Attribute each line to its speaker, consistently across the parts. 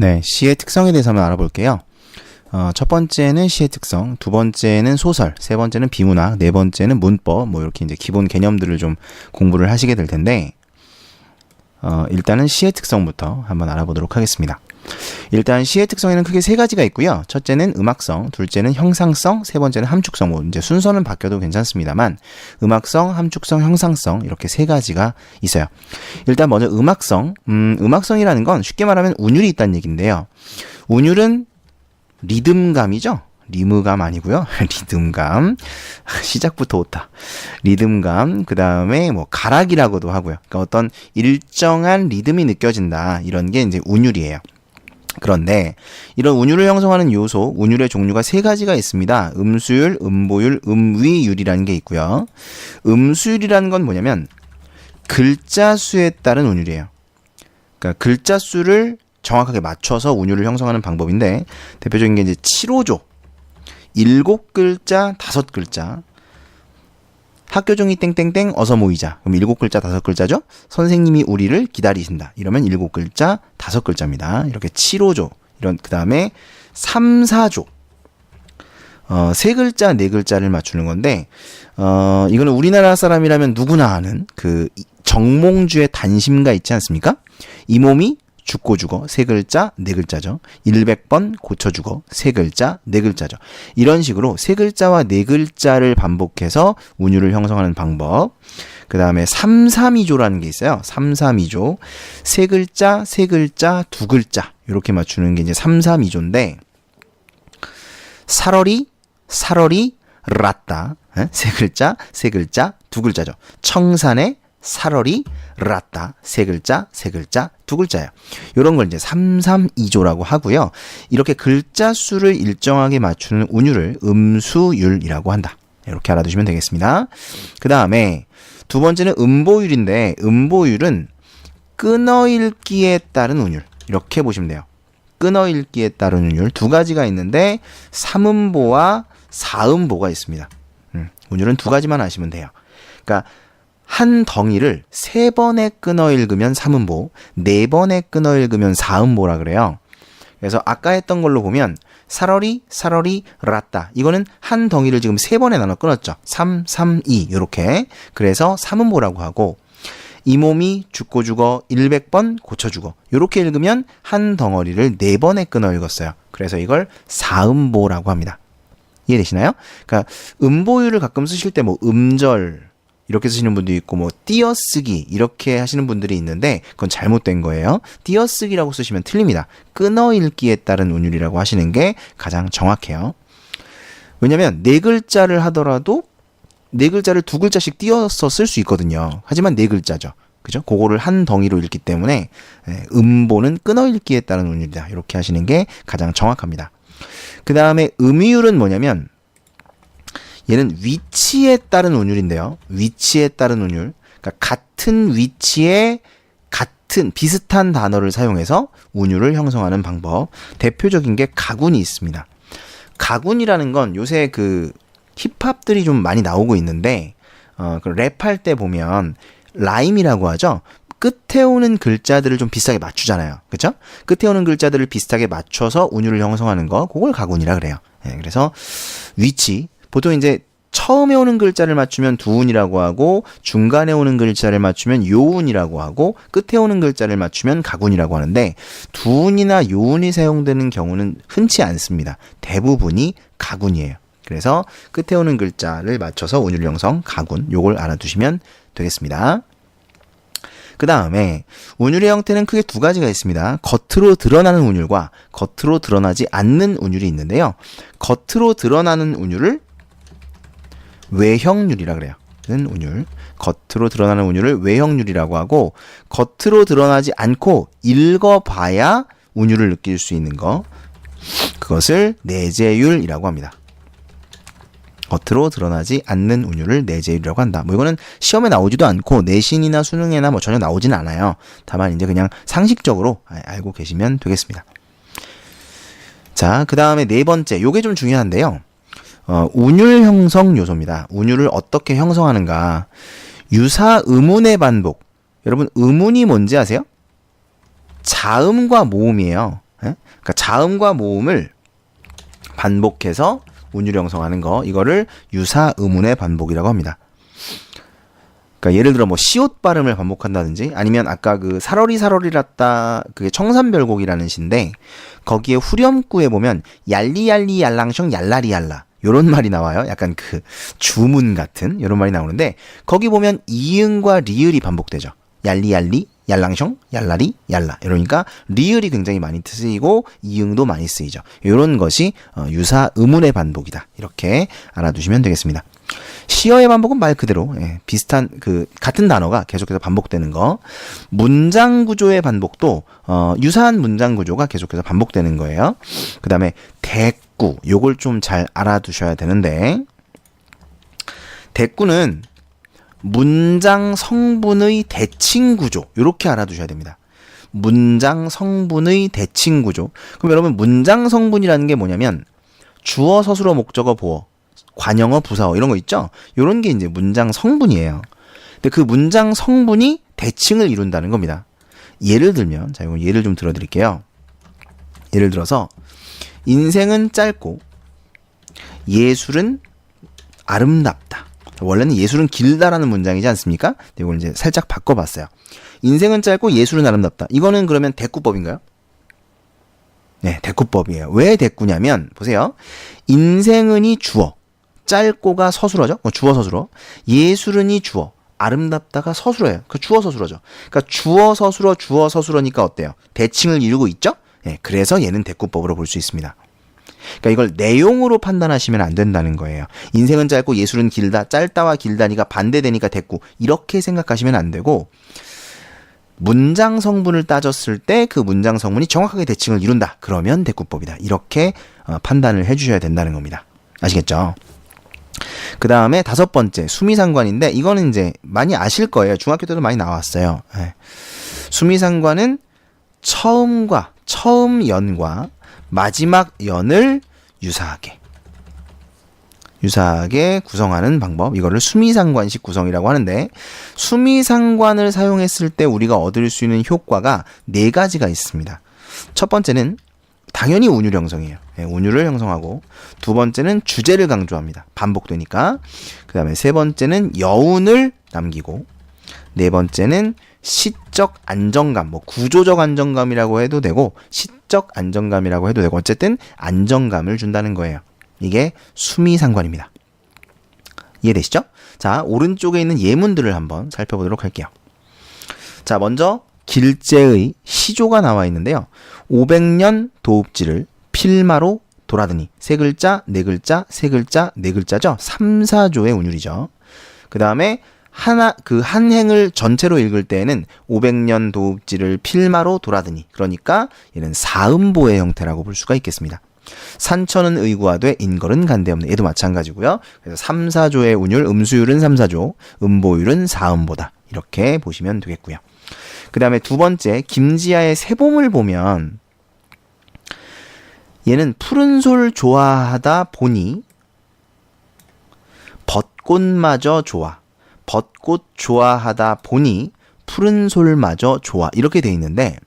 Speaker 1: 네, 시의 특성에 대해서 한번 알아볼게요. 첫 번째는 시의 특성, 두 번째는 소설, 세 번째는 비문학, 네 번째는 문법, 뭐 이렇게 이제 기본 개념들을 좀 공부를 하시게 될 텐데, 일단은 시의 특성부터 한번 알아보도록 하겠습니다. 일단 시의 특성에는 크게 세 가지가 있고요. 첫째는 음악성, 둘째는 형상성, 세 번째는 함축성. 뭐 이제 순서는 바뀌어도 괜찮습니다만 음악성, 함축성, 형상성 이렇게 세 가지가 있어요. 일단 먼저 음악성. 음악성이라는 건 쉽게 말하면 운율이 있다는 얘기인데요. 운율은 리듬감이죠. 리무감 아니고요. 리듬감. 시작부터 오타. 리듬감. 그 다음에 뭐 가락이라고도 하고요. 그러니까 어떤 일정한 리듬이 느껴진다. 이런 게 이제 운율이에요. 그런데 이런 운율을 형성하는 요소, 운율의 종류가 세 가지가 있습니다. 음수율, 음보율, 음위율이라는 게 있고요. 음수율이라는 건 뭐냐면 글자 수에 따른 운율이에요. 그러니까 글자 수를 정확하게 맞춰서 운율을 형성하는 방법인데 대표적인 게 이제 7호조. 7글자, 5글자. 학교 종이 땡땡땡 어서 모이자. 그럼 7글자, 5글자죠? 선생님이 우리를 기다리신다. 이러면 7글자, 5글자입니다. 이렇게 7호조. 그 다음에 3, 4조. 3글자, 4글자를 맞추는 건데, 이거는 우리나라 사람이라면 누구나 아는 그 정몽주의 단심가 있지 않습니까? 이 몸이 죽고 죽어 3글자, 4글자죠. 100번 고쳐 죽어 3글자, 4글자죠. 이런 식으로 3글자와 4글자를 반복해서 운율을 형성하는 방법. 그 다음에 332조라는 게 있어요. 332조. 3글자, 3글자, 2글자. 이렇게 맞추는 게 이제 332조인데, 살얼이, 라따. 3글자, 3글자, 2글자죠. 청산에 살얼이, 라따, 3글자, 2글자예요. 이런 걸 이제 332조라고 하고요. 이렇게 글자 수를 일정하게 맞추는 운율을 음수율이라고 한다. 이렇게 알아두시면 되겠습니다. 그 다음에 두 번째는 음보율인데, 음보율은 끊어읽기에 따른 운율. 이렇게 보시면 돼요. 끊어읽기에 따른 운율 두 가지가 있는데 3음보와 4음보가 있습니다. 운율은 두 가지만 아시면 돼요. 그러니까 한 덩이를 3번에 끊어 읽으면 3음보, 4번에 끊어 읽으면 4음보라 그래요. 그래서 아까 했던 걸로 보면 살얼이, 라따. 이거는 한 덩이를 지금 3번에 나눠 끊었죠. 3, 3, 2 이렇게. 그래서 3음보라고 하고, 이 몸이 죽고 죽어 100번 고쳐 죽어. 이렇게 읽으면 한 덩어리를 4번에 끊어 읽었어요. 그래서 이걸 4음보라고 합니다. 이해되시나요? 그러니까 음보율을 가끔 쓰실 때 뭐 음절 이렇게 쓰시는 분도 있고 뭐 띄어쓰기 이렇게 하시는 분들이 있는데 그건 잘못된 거예요. 띄어쓰기라고 쓰시면 틀립니다. 끊어읽기에 따른 운율이라고 하시는 게 가장 정확해요. 왜냐면 4글자를 하더라도 4글자를 2글자씩 띄어서 쓸 수 있거든요. 하지만 4글자죠. 그죠? 그거를 한 덩이로 읽기 때문에 음보는 끊어읽기에 따른 운율이다. 이렇게 하시는 게 가장 정확합니다. 그 다음에 음위율은 뭐냐면 얘는 위치에 따른 운율인데요. 위치에 따른 운율. 그러니까 같은 위치에 같은 비슷한 단어를 사용해서 운율을 형성하는 방법. 대표적인 게 가군이 있습니다. 가군이라는 건 요새 그 힙합들이 좀 많이 나오고 있는데 그 랩할 때 보면 라임이라고 하죠. 끝에 오는 글자들을 좀 비슷하게 맞추잖아요. 그렇죠? 끝에 오는 글자들을 비슷하게 맞춰서 운율을 형성하는 거, 그걸 가군이라 그래요. 그래서 위치, 보통 이제 처음에 오는 글자를 맞추면 두운이라고 하고, 중간에 오는 글자를 맞추면 요운이라고 하고, 끝에 오는 글자를 맞추면 가군이라고 하는데, 두운이나 요운이 사용되는 경우는 흔치 않습니다. 대부분이 가군이에요. 그래서 끝에 오는 글자를 맞춰서 운율 형성, 가군, 요걸 알아두시면 되겠습니다. 그 다음에 운율의 형태는 크게 두 가지가 있습니다. 겉으로 드러나는 운율과 겉으로 드러나지 않는 운율이 있는데요. 겉으로 드러나는 운율을 외형률이라 그래요. 운율. 겉으로 드러나는 운율을 외형률이라고 하고, 겉으로 드러나지 않고 읽어봐야 운율을 느낄 수 있는 거, 그것을 내재율이라고 합니다. 겉으로 드러나지 않는 운율을 내재율이라고 한다. 뭐 이거는 시험에 나오지도 않고 내신이나 수능에나 뭐 전혀 나오진 않아요. 다만 이제 그냥 상식적으로 알고 계시면 되겠습니다. 자, 그 다음에 네 번째, 요게 좀 중요한데요. 운율 형성 요소입니다. 운율을 어떻게 형성하는가. 유사 음운의 반복. 여러분, 음운이 뭔지 아세요? 자음과 모음이에요. 그러니까 자음과 모음을 반복해서 운율 형성하는 거, 이거를 유사 의문의 반복이라고 합니다. 그러니까 예를 들어 뭐 시옷 발음을 반복한다든지, 아니면 아까 그 사러리라따, 그게 청산별곡이라는 시인데 거기에 후렴구에 보면 얄리얄리 얄랑숑 얄라리얄라 요런 말이 나와요. 약간 그 주문 같은 요런 말이 나오는데, 거기 보면 이응과 리을이 반복되죠. 얄리얄리 얄랑숑 얄라리 얄라. 이러니까 리을이 굉장히 많이 쓰이고 이응도 많이 쓰이죠. 이런 것이 유사 의문의 반복이다, 이렇게 알아두시면 되겠습니다. 시어의 반복은 말 그대로 비슷한 같은 단어가 계속해서 반복되는 거. 문장 구조의 반복도 유사한 문장 구조가 계속해서 반복되는 거예요. 그 다음에 대꾸, 요걸 좀 잘 알아두셔야 되는데, 대꾸는 문장 성분의 대칭 구조, 요렇게 알아두셔야 됩니다. 문장 성분의 대칭 구조. 그럼 여러분, 문장 성분이라는 게 뭐냐면 주어, 서술어, 목적어, 보어, 관형어, 부사어 이런 거 있죠? 요런 게 이제 문장 성분이에요. 근데 그 문장 성분이 대칭을 이룬다는 겁니다. 예를 들면, 자, 이거 예를 좀 들어드릴게요. 예를 들어서 인생은 짧고 예술은 아름답다. 원래는 예술은 길다라는 문장이지 않습니까? 이걸 이제 살짝 바꿔봤어요. 인생은 짧고 예술은 아름답다. 이거는 그러면 대꾸법인가요? 네, 대꾸법이에요. 왜 대꾸냐면, 보세요. 인생은이 주어, 짧고가 서술어죠? 주어, 서술어. 예술은이 주어, 아름답다가 서술어예요. 그 주어, 서술어죠. 그러니까 주어, 서술어니까 어때요? 대칭을 이루고 있죠? 네, 그래서 얘는 대꾸법으로 볼 수 있습니다. 그러니까 이걸 내용으로 판단하시면 안 된다는 거예요. 인생은 짧고 예술은 길다, 짧다와 길다니까 반대되니까 대꾸, 이렇게 생각하시면 안 되고, 문장 성분을 따졌을 때 그 문장 성분이 정확하게 대칭을 이룬다, 그러면 대꾸법이다, 이렇게 판단을 해주셔야 된다는 겁니다. 아시겠죠? 그 다음에 5번째, 수미상관인데, 이거는 이제 많이 아실 거예요. 중학교 때도 많이 나왔어요. 네. 수미상관은 처음 연과 마지막 연을 유사하게 구성하는 방법, 이거를 수미상관식 구성이라고 하는데, 수미상관을 사용했을 때 우리가 얻을 수 있는 효과가 4가지가 있습니다. 첫 번째는 당연히 운율 형성이에요. 운율을 형성하고, 두 번째는 주제를 강조합니다. 반복되니까. 그 다음에 세 번째는 여운을 남기고, 네 번째는 시적 안정감, 뭐 구조적 안정감이라고 해도 되고 시적 안정감이라고 해도 되고, 어쨌든 안정감을 준다는 거예요. 이게 수미상관입니다. 이해되시죠? 자, 오른쪽에 있는 예문들을 한번 살펴보도록 할게요. 자, 먼저 길재의 시조가 나와 있는데요. 500년 도읍지를 필마로 돌아드니, 3글자, 4글자, 3글자, 4글자죠. 3, 4조의 운율이죠. 그 다음에 한 행을 전체로 읽을 때에는 500년 도읍지를 필마로 돌아드니, 그러니까 얘는 사음보의 형태라고 볼 수가 있겠습니다. 산천은 의구하되 인걸은 간대없네, 얘도 마찬가지고요. 그래서 3, 4조의 운율, 음수율은 3, 4조, 음보율은 4음보다, 이렇게 보시면 되겠고요. 그 다음에 두 번째, 김지아의 새봄을 보면 얘는 푸른 솔 좋아하다 보니 벚꽃마저 좋아, 벚꽃 좋아하다 보니 푸른 솔마저 좋아, 이렇게 돼 있는데,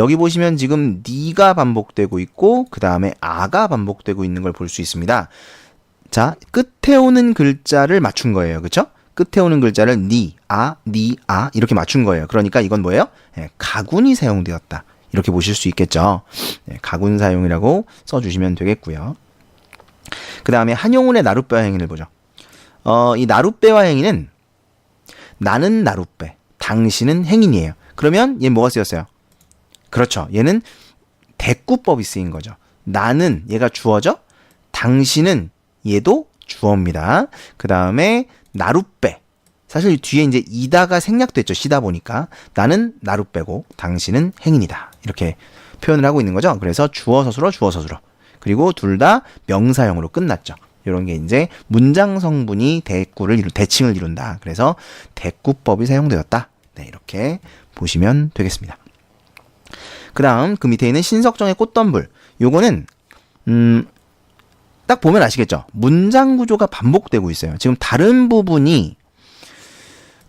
Speaker 1: 여기 보시면 지금 니가 반복되고 있고 그 다음에 아가 반복되고 있는 걸 볼 수 있습니다. 자, 끝에 오는 글자를 맞춘 거예요. 그쵸? 끝에 오는 글자를 니, 아 이렇게 맞춘 거예요. 그러니까 이건 뭐예요? 가군이 사용되었다, 이렇게 보실 수 있겠죠. 가군 사용이라고 써주시면 되겠고요. 그 다음에 한용운의 나룻배와 행인을 보죠. 이 나룻배와 행인은 나는 나룻배, 당신은 행인이에요. 그러면 얘 뭐가 쓰였어요? 그렇죠. 얘는 대꾸법이 쓰인 거죠. 나는 얘가 주어죠. 당신은 얘도 주어입니다. 그 다음에 나룻배, 사실 뒤에 이제 이다가 생략됐죠. 시다 보니까. 나는 나룻배고 당신은 행인이다, 이렇게 표현을 하고 있는 거죠. 그래서 주어 서술어, 그리고 둘 다 명사형으로 끝났죠. 이런 게 이제 문장 성분이 대칭을 이룬다. 그래서 대꾸법이 사용되었다. 네, 이렇게 보시면 되겠습니다. 그 다음 그 밑에 있는 신석정의 꽃덤불, 요거는 딱 보면 아시겠죠? 문장 구조가 반복되고 있어요. 지금 다른 부분이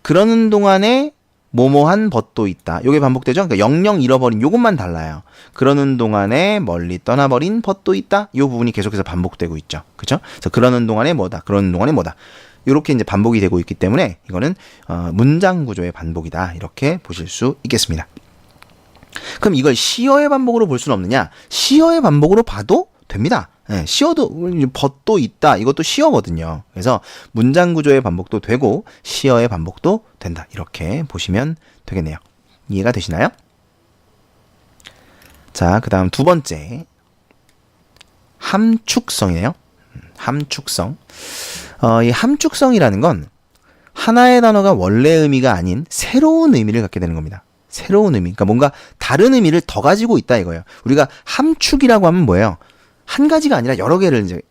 Speaker 1: 그러는 동안에 뭐뭐한 벗도 있다. 요게 반복되죠? 그러니까 영영 잃어버린 요것만 달라요. 그러는 동안에 멀리 떠나버린 벗도 있다. 요 부분이 계속해서 반복되고 있죠. 그렇죠? 그래서 그러는 동안에 뭐다. 그러는 동안에 뭐다. 요렇게 이제 반복이 되고 있기 때문에 이거는 문장 구조의 반복이다. 이렇게 보실 수 있겠습니다. 그럼 이걸 시어의 반복으로 볼 수는 없느냐? 시어의 반복으로 봐도 됩니다. 네, 시어도 벗도 있다. 이것도 시어거든요. 그래서 문장 구조의 반복도 되고 시어의 반복도 된다. 이렇게 보시면 되겠네요. 이해가 되시나요? 자, 그 다음 두 번째 함축성이네요. 함축성. 이 함축성이라는 건 하나의 단어가 원래 의미가 아닌 새로운 의미를 갖게 되는 겁니다. 새로운 의미. 그러니까 뭔가 다른 의미를 더 가지고 있다 이거예요. 우리가 함축이라고 하면 뭐예요? 한 가지가 아니라 여러 개를 이제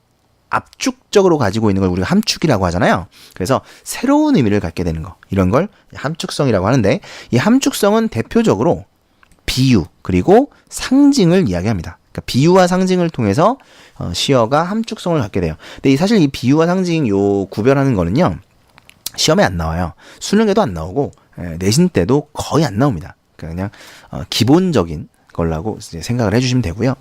Speaker 1: 압축적으로 가지고 있는 걸 우리가 함축이라고 하잖아요. 그래서 새로운 의미를 갖게 되는 거. 이런 걸 함축성이라고 하는데 이 함축성은 대표적으로 비유 그리고 상징을 이야기합니다. 그러니까 비유와 상징을 통해서 시어가 함축성을 갖게 돼요. 근데 사실 이 비유와 상징 요 구별하는 거는요. 시험에 안 나와요. 수능에도 안 나오고 내신 때도 거의 안 나옵니다. 그러니까 그냥 기본적인 걸라고 생각을 해주시면 되고요.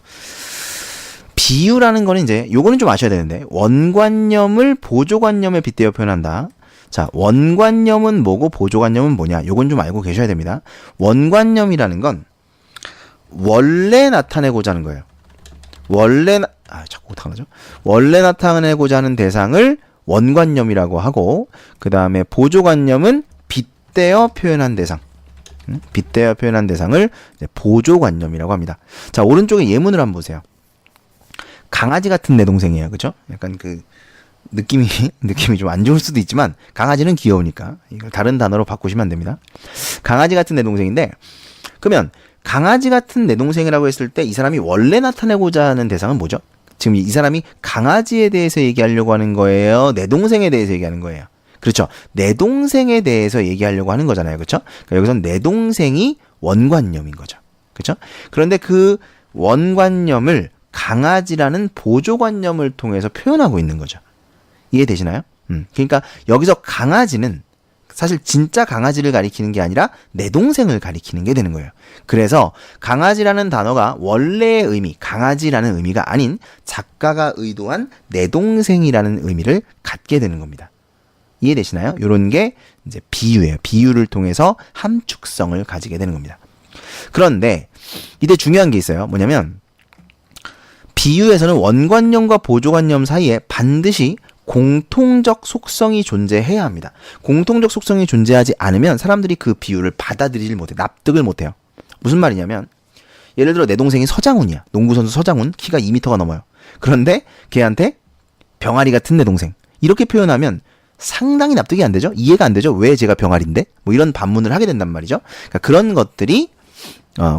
Speaker 1: 비유라는 거는 이제 요거는 좀 아셔야 되는데 원관념을 보조관념에 빗대어 표현한다. 자, 원관념은 뭐고 보조관념은 뭐냐? 요건 좀 알고 계셔야 됩니다. 원관념이라는 건 원래 나타내고자 하는 거예요. 자꾸 못하죠. 원래 나타내고자 하는 대상을 원관념이라고 하고 그 다음에 보조관념은 빗대어 표현한 대상. 빗대어 표현한 대상을 이제 보조관념이라고 합니다. 자, 오른쪽에 예문을 한번 보세요. 강아지 같은 내 동생이에요. 그죠? 약간 그 느낌이 좀 안 좋을 수도 있지만 강아지는 귀여우니까 이걸 다른 단어로 바꾸시면 안 됩니다. 강아지 같은 내 동생인데 그러면 강아지 같은 내 동생이라고 했을 때 이 사람이 원래 나타내고자 하는 대상은 뭐죠? 지금 이 사람이 강아지에 대해서 얘기하려고 하는 거예요? 내 동생에 대해서 얘기하는 거예요? 그렇죠. 내 동생에 대해서 얘기하려고 하는 거잖아요. 그렇죠? 그러니까 여기서는 내 동생이 원관념인 거죠. 그렇죠? 그런데 그 원관념을 강아지라는 보조관념을 통해서 표현하고 있는 거죠. 이해되시나요? 그러니까 여기서 강아지는 사실 진짜 강아지를 가리키는 게 아니라 내 동생을 가리키는 게 되는 거예요. 그래서 강아지라는 단어가 원래의 의미, 강아지라는 의미가 아닌 작가가 의도한 내 동생이라는 의미를 갖게 되는 겁니다. 이해되시나요? 이런 게 이제 비유예요. 비유를 통해서 함축성을 가지게 되는 겁니다. 그런데 이때 중요한 게 있어요. 뭐냐면 비유에서는 원관념과 보조관념 사이에 반드시 공통적 속성이 존재해야 합니다. 공통적 속성이 존재하지 않으면 사람들이 그 비유를 받아들이질 못해, 납득을 못해요. 무슨 말이냐면 예를 들어 내 동생이 서장훈이야. 농구선수 서장훈, 키가 2m가 넘어요. 그런데 걔한테 병아리 같은 내 동생 이렇게 표현하면 상당히 납득이 안 되죠? 이해가 안 되죠? 왜 제가 병아리인데? 뭐 이런 반문을 하게 된단 말이죠. 그러니까 그런 것들이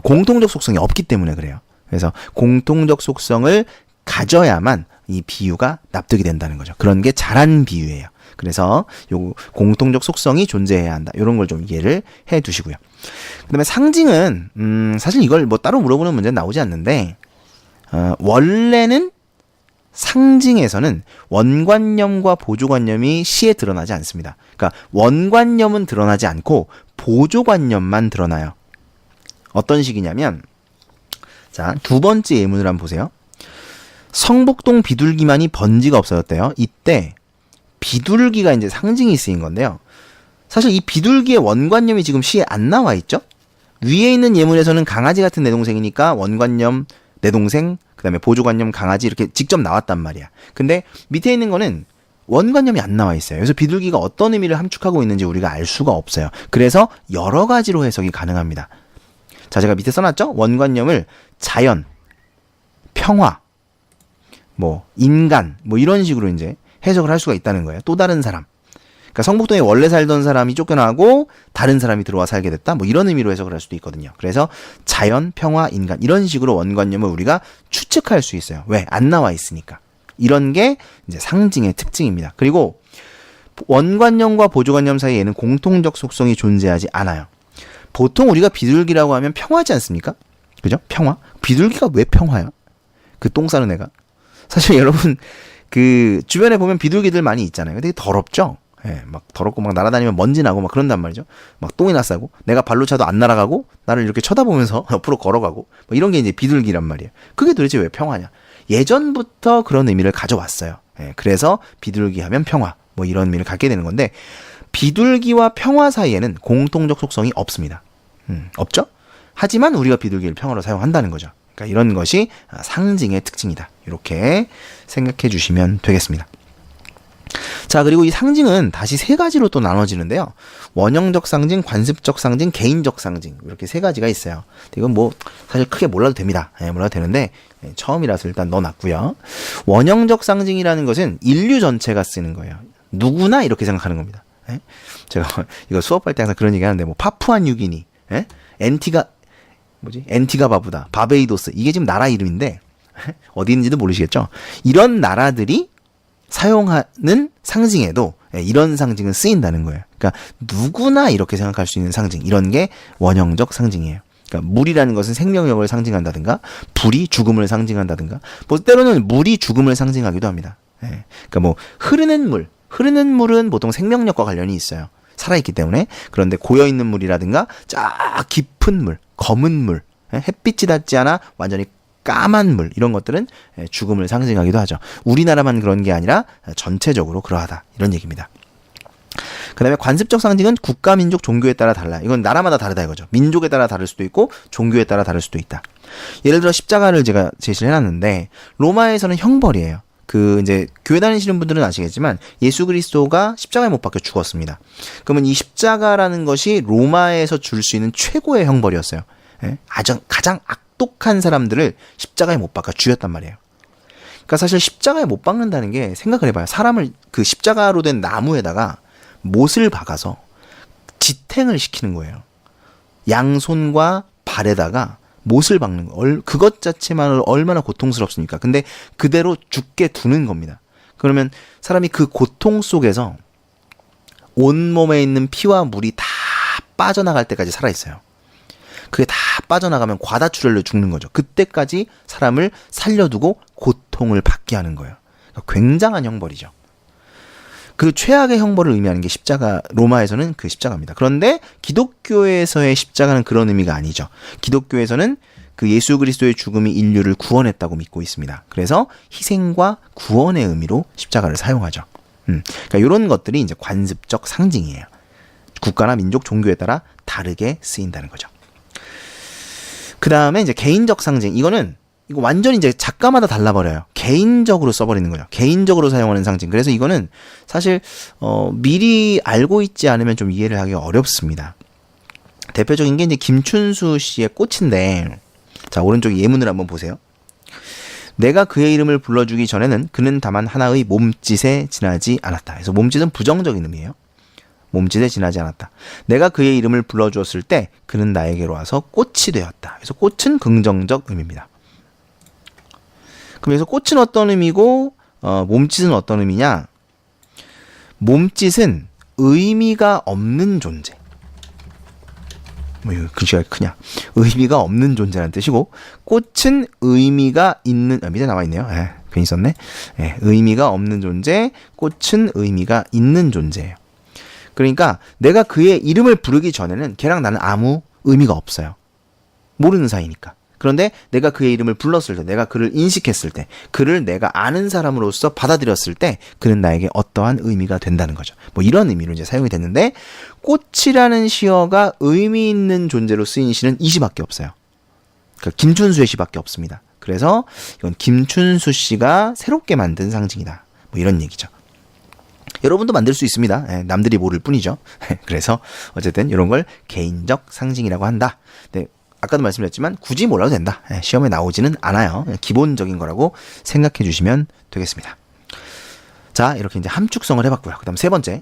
Speaker 1: 공통적 속성이 없기 때문에 그래요. 그래서 공통적 속성을 가져야만 이 비유가 납득이 된다는 거죠. 그런 게 잘한 비유예요. 그래서 요 공통적 속성이 존재해야 한다. 이런 걸 좀 이해를 해 두시고요. 그다음에 상징은 사실 이걸 뭐 따로 물어보는 문제는 나오지 않는데 원래는 상징에서는 원관념과 보조관념이 시에 드러나지 않습니다. 그러니까 원관념은 드러나지 않고 보조관념만 드러나요. 어떤 식이냐면 자, 두 번째 예문을 한번 보세요. 성북동 비둘기만이 번지가 없어졌대요. 이때 비둘기가 이제 상징이 쓰인 건데요. 사실 이 비둘기의 원관념이 지금 시에 안 나와 있죠? 위에 있는 예문에서는 강아지 같은 내 동생이니까 원관념 내 동생, 그 다음에 보조관념 강아지 이렇게 직접 나왔단 말이야. 근데 밑에 있는 거는 원관념이 안 나와 있어요. 그래서 비둘기가 어떤 의미를 함축하고 있는지 우리가 알 수가 없어요. 그래서 여러 가지로 해석이 가능합니다. 자, 제가 밑에 써놨죠? 원관념을 자연, 평화, 뭐 인간, 뭐 이런 식으로 이제 해석을 할 수가 있다는 거예요. 또 다른 사람. 그러니까 성북동에 원래 살던 사람이 쫓겨나고 다른 사람이 들어와 살게 됐다. 뭐 이런 의미로 해석을 할 수도 있거든요. 그래서 자연, 평화, 인간 이런 식으로 원관념을 우리가 추측할 수 있어요. 왜? 안 나와 있으니까. 이런 게 이제 상징의 특징입니다. 그리고 원관념과 보조관념 사이에는 공통적 속성이 존재하지 않아요. 보통 우리가 비둘기라고 하면 평화지 않습니까? 그죠? 평화? 비둘기가 왜 평화야? 그 똥 싸는 애가. 사실 여러분 그 주변에 보면 비둘기들 많이 있잖아요. 되게 더럽죠? 예, 막 더럽고 막 날아다니면 먼지 나고 막 그런단 말이죠. 막 똥이나 싸고 내가 발로 차도 안 날아가고 나를 이렇게 쳐다보면서 옆으로 걸어가고 뭐 이런 게 이제 비둘기란 말이에요. 그게 도대체 왜 평화냐? 예전부터 그런 의미를 가져왔어요. 예, 그래서 비둘기 하면 평화 뭐 이런 의미를 갖게 되는 건데 비둘기와 평화 사이에는 공통적 속성이 없습니다. 없죠? 하지만 우리가 비둘기를 평화로 사용한다는 거죠. 그러니까 이런 것이 상징의 특징이다. 이렇게 생각해 주시면 되겠습니다. 자, 그리고 이 상징은 다시 세 가지로 또 나눠지는데요. 원형적 상징, 관습적 상징, 개인적 상징 이렇게 세 가지가 있어요. 이건 뭐 사실 크게 몰라도 됩니다. 몰라도 되는데 처음이라서 일단 넣어놨고요. 원형적 상징이라는 것은 인류 전체가 쓰는 거예요. 누구나 이렇게 생각하는 겁니다. 제가 이거 수업할 때 항상 그런 얘기 하는데 뭐 파푸아 뉴기니, 앤티가 바부다, 바베이도스 이게 지금 나라 이름인데 어디 있는지도 모르시겠죠? 이런 나라들이 사용하는 상징에도 이런 상징은 쓰인다는 거예요. 그러니까 누구나 이렇게 생각할 수 있는 상징 이런 게 원형적 상징이에요. 그러니까 물이라는 것은 생명력을 상징한다든가 불이 죽음을 상징한다든가 뭐 때로는 물이 죽음을 상징하기도 합니다. 그러니까 뭐 흐르는 물은 보통 생명력과 관련이 있어요. 살아있기 때문에. 그런데 고여있는 물이라든가 쫙 깊은 물, 검은 물, 햇빛이 닿지 않아 완전히 까만 물 이런 것들은 죽음을 상징하기도 하죠. 우리나라만 그런 게 아니라 전체적으로 그러하다 이런 얘기입니다. 그 다음에 관습적 상징은 국가, 민족, 종교에 따라 달라. 이건 나라마다 다르다 이거죠. 민족에 따라 다를 수도 있고 종교에 따라 다를 수도 있다. 예를 들어 십자가를 제가 제시를 해놨는데 로마에서는 형벌이에요. 이제 교회 다니시는 분들은 아시겠지만 예수 그리스도가 십자가에 못 박혀 죽었습니다. 그러면 이 십자가라는 것이 로마에서 줄 수 있는 최고의 형벌이었어요. 가장 악독한 사람들을 십자가에 못 박아 죽였단 말이에요. 그러니까 사실 십자가에 못 박는다는 게 생각을 해봐요. 사람을 그 십자가로 된 나무에다가 못을 박아서 지탱을 시키는 거예요. 양손과 발에다가 못을 박는 거. 그것 자체만으로 얼마나 고통스럽습니까? 근데 그대로 죽게 두는 겁니다. 그러면 사람이 그 고통 속에서 온몸에 있는 피와 물이 다 빠져나갈 때까지 살아있어요. 그게 다 빠져나가면 과다출혈로 죽는 거죠. 그때까지 사람을 살려두고 고통을 받게 하는 거예요. 그러니까 굉장한 형벌이죠. 그 최악의 형벌을 의미하는 게 십자가, 로마에서는 그 십자가입니다. 그런데 기독교에서의 십자가는 그런 의미가 아니죠. 기독교에서는 그 예수 그리스도의 죽음이 인류를 구원했다고 믿고 있습니다. 그래서 희생과 구원의 의미로 십자가를 사용하죠. 그러니까 이런 것들이 이제 관습적 상징이에요. 국가나 민족, 종교에 따라 다르게 쓰인다는 거죠. 그 다음에 이제 개인적 상징. 이거 완전히 이제 작가마다 달라버려요. 개인적으로 써버리는 거죠. 개인적으로 사용하는 상징. 그래서 이거는 사실 미리 알고 있지 않으면 좀 이해를 하기 어렵습니다. 대표적인 게 이제 김춘수 씨의 꽃인데, 자 오른쪽 예문을 한번 보세요. 내가 그의 이름을 불러주기 전에는 그는 다만 하나의 몸짓에 지나지 않았다. 그래서 몸짓은 부정적인 의미예요. 몸짓에 지나지 않았다. 내가 그의 이름을 불러주었을 때 그는 나에게로 와서 꽃이 되었다. 그래서 꽃은 긍정적 의미입니다. 그래서 꽃은 어떤 의미고 몸짓은 어떤 의미냐? 몸짓은 의미가 없는 존재. 뭐 이거 글씨가 크냐? 의미가 없는 존재라는 뜻이고 꽃은 의미가 있는 밑에 나와 있네요. 괜히 썼네. 의미가 없는 존재, 꽃은 의미가 있는 존재예요. 그러니까 내가 그의 이름을 부르기 전에는 걔랑 나는 아무 의미가 없어요. 모르는 사이니까. 그런데 내가 그의 이름을 불렀을 때, 내가 그를 인식했을 때, 그를 내가 아는 사람으로서 받아들였을 때 그는 나에게 어떠한 의미가 된다는 거죠. 뭐 이런 의미로 이제 사용이 됐는데 꽃이라는 시어가 의미 있는 존재로 쓰인 시는 이 시밖에 없어요. 그러니까 김춘수의 시밖에 없습니다. 그래서 이건 김춘수 씨가 새롭게 만든 상징이다. 뭐 이런 얘기죠. 여러분도 만들 수 있습니다. 남들이 모를 뿐이죠. 그래서 어쨌든 이런 걸 개인적 상징이라고 한다. 네, 아까도 말씀드렸지만 굳이 몰라도 된다. 시험에 나오지는 않아요. 기본적인 거라고 생각해 주시면 되겠습니다. 자, 이렇게 이제 함축성을 해봤고요. 그 다음 세 번째.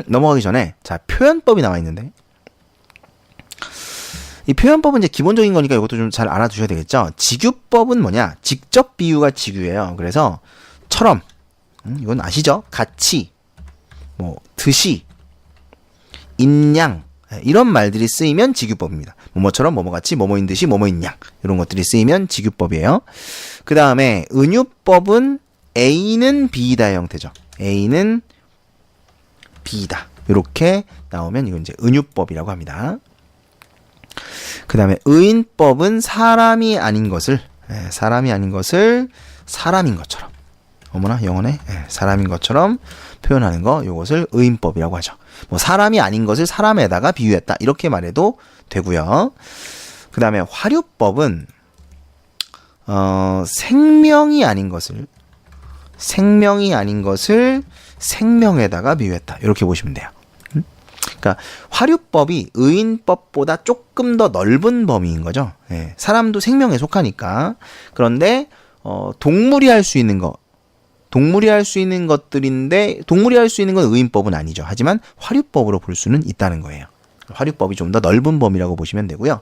Speaker 1: 넘어가기 전에 자 표현법이 나와 있는데 이 표현법은 이제 기본적인 거니까 이것도 좀 잘 알아두셔야 되겠죠. 직유법은 뭐냐? 직접 비유가 직유예요. 그래서 처럼 이건 아시죠? 같이, 뭐 듯이, 인양 이런 말들이 쓰이면 직유법입니다. 뭐뭐처럼, 뭐뭐같이, 뭐뭐인 듯이, 뭐뭐인 양 이런 것들이 쓰이면 직유법이에요. 그 다음에 은유법은 A는 B이다의 형태죠. A는 비이다. 이렇게 나오면 이건 이제 은유법이라고 합니다. 그 다음에 의인법은 사람이 아닌 것을 사람인 것처럼, 어머나 영어네, 사람인 것처럼 표현하는 거, 요것을 의인법이라고 하죠. 뭐 사람이 아닌 것을 사람에다가 비유했다, 이렇게 말해도 되고요. 그 다음에 화류법은 생명이 아닌 것을 생명에다가 비유했다, 이렇게 보시면 돼요. 그러니까 화류법이 의인법보다 조금 더 넓은 범위인 거죠. 사람도 생명에 속하니까. 그런데 동물이 할 수 있는 것들인데, 동물이 할 수 있는 건 의인법은 아니죠. 하지만 화류법으로 볼 수는 있다는 거예요. 화류법이 좀 더 넓은 범위라고 보시면 되고요.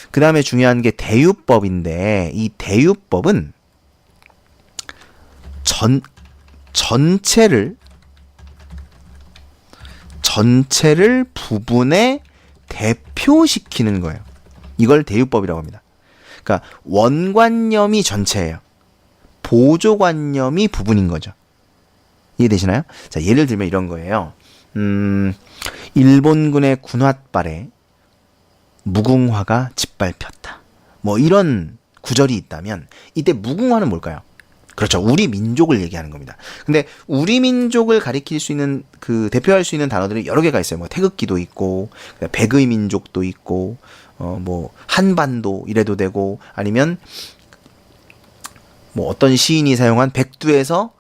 Speaker 1: 그 다음에 중요한 게 대유법인데, 이 대유법은 전체를 부분에 대표시키는 거예요. 이걸 대유법이라고 합니다. 그러니까 원관념이 전체예요. 보조관념이 부분인 거죠. 이해되시나요? 자, 예를 들면 이런 거예요. 일본군의 군홧발에 무궁화가 짓밟혔다. 뭐 이런 구절이 있다면, 이때 무궁화는 뭘까요? 그렇죠. 우리 민족을 얘기하는 겁니다. 근데 우리 민족을 가리킬 수 있는, 대표할 수 있는 단어들이 여러 개가 있어요. 뭐 태극기도 있고, 백의 민족도 있고, 뭐 한반도 이래도 되고, 아니면 뭐 어떤 시인이 사용한 백두에서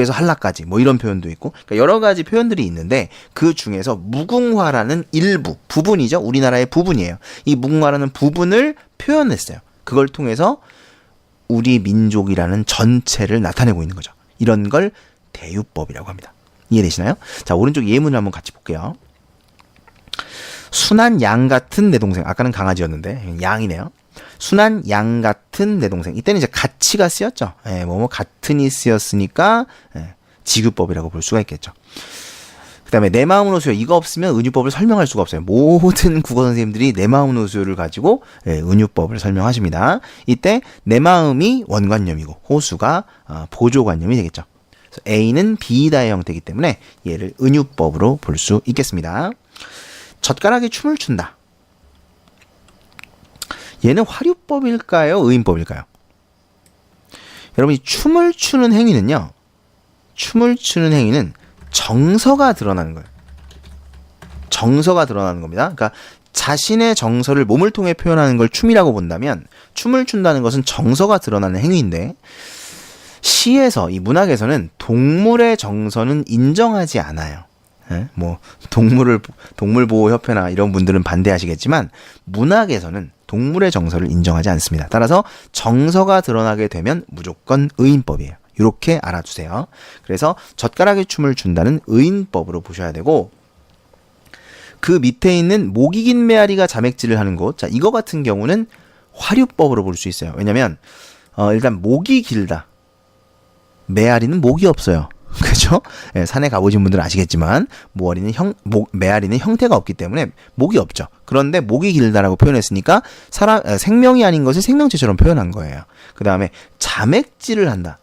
Speaker 1: 한라까지, 뭐 이런 표현도 있고, 그러니까 여러 가지 표현들이 있는데, 그 중에서 무궁화라는 부분이죠. 우리나라의 부분이에요. 이 무궁화라는 부분을 표현했어요. 그걸 통해서 우리 민족이라는 전체를 나타내고 있는 거죠. 이런 걸 대유법이라고 합니다. 이해되시나요? 자, 오른쪽 예문을 한번 같이 볼게요. 순한 양 같은 내 동생. 아까는 강아지였는데 양이네요. 순한 양 같은 내 동생. 이때는 이제 같이가 쓰였죠. 같은이 쓰였으니까 지규법이라고 볼 수가 있겠죠. 그 다음에 내 마음은 수요. 이거 없으면 은유법을 설명할 수가 없어요. 모든 국어 선생님들이 내 마음은 수요를 가지고 은유법을 설명하십니다. 이때 내 마음이 원관념이고 호수가 보조관념이 되겠죠. 그래서 A는 비이다의 형태이기 때문에 얘를 은유법으로 볼 수 있겠습니다. 젓가락이 춤을 춘다. 얘는 화류법일까요? 의인법일까요? 여러분, 이 춤을 추는 행위는 정서가 드러나는 거예요. 정서가 드러나는 겁니다. 그러니까 자신의 정서를 몸을 통해 표현하는 걸 춤이라고 본다면, 춤을 춘다는 것은 정서가 드러나는 행위인데, 시에서, 이 문학에서는 동물의 정서는 인정하지 않아요. 뭐 동물보호협회나 이런 분들은 반대하시겠지만, 문학에서는 동물의 정서를 인정하지 않습니다. 따라서 정서가 드러나게 되면 무조건 의인법이에요. 이렇게 알아두세요. 그래서 젓가락에 춤을 춘다는 의인법으로 보셔야 되고, 그 밑에 있는 목이 긴 메아리가 자맥질을 하는 곳, 자, 이거 같은 경우는 화류법으로 볼 수 있어요. 왜냐면 일단 목이 길다. 메아리는 목이 없어요. 그렇죠? 산에 가보신 분들은 아시겠지만 메아리는 형태가 없기 때문에 목이 없죠. 그런데 목이 길다라고 표현했으니까 생명이 아닌 것을 생명체처럼 표현한 거예요. 그 다음에 자맥질을 한다.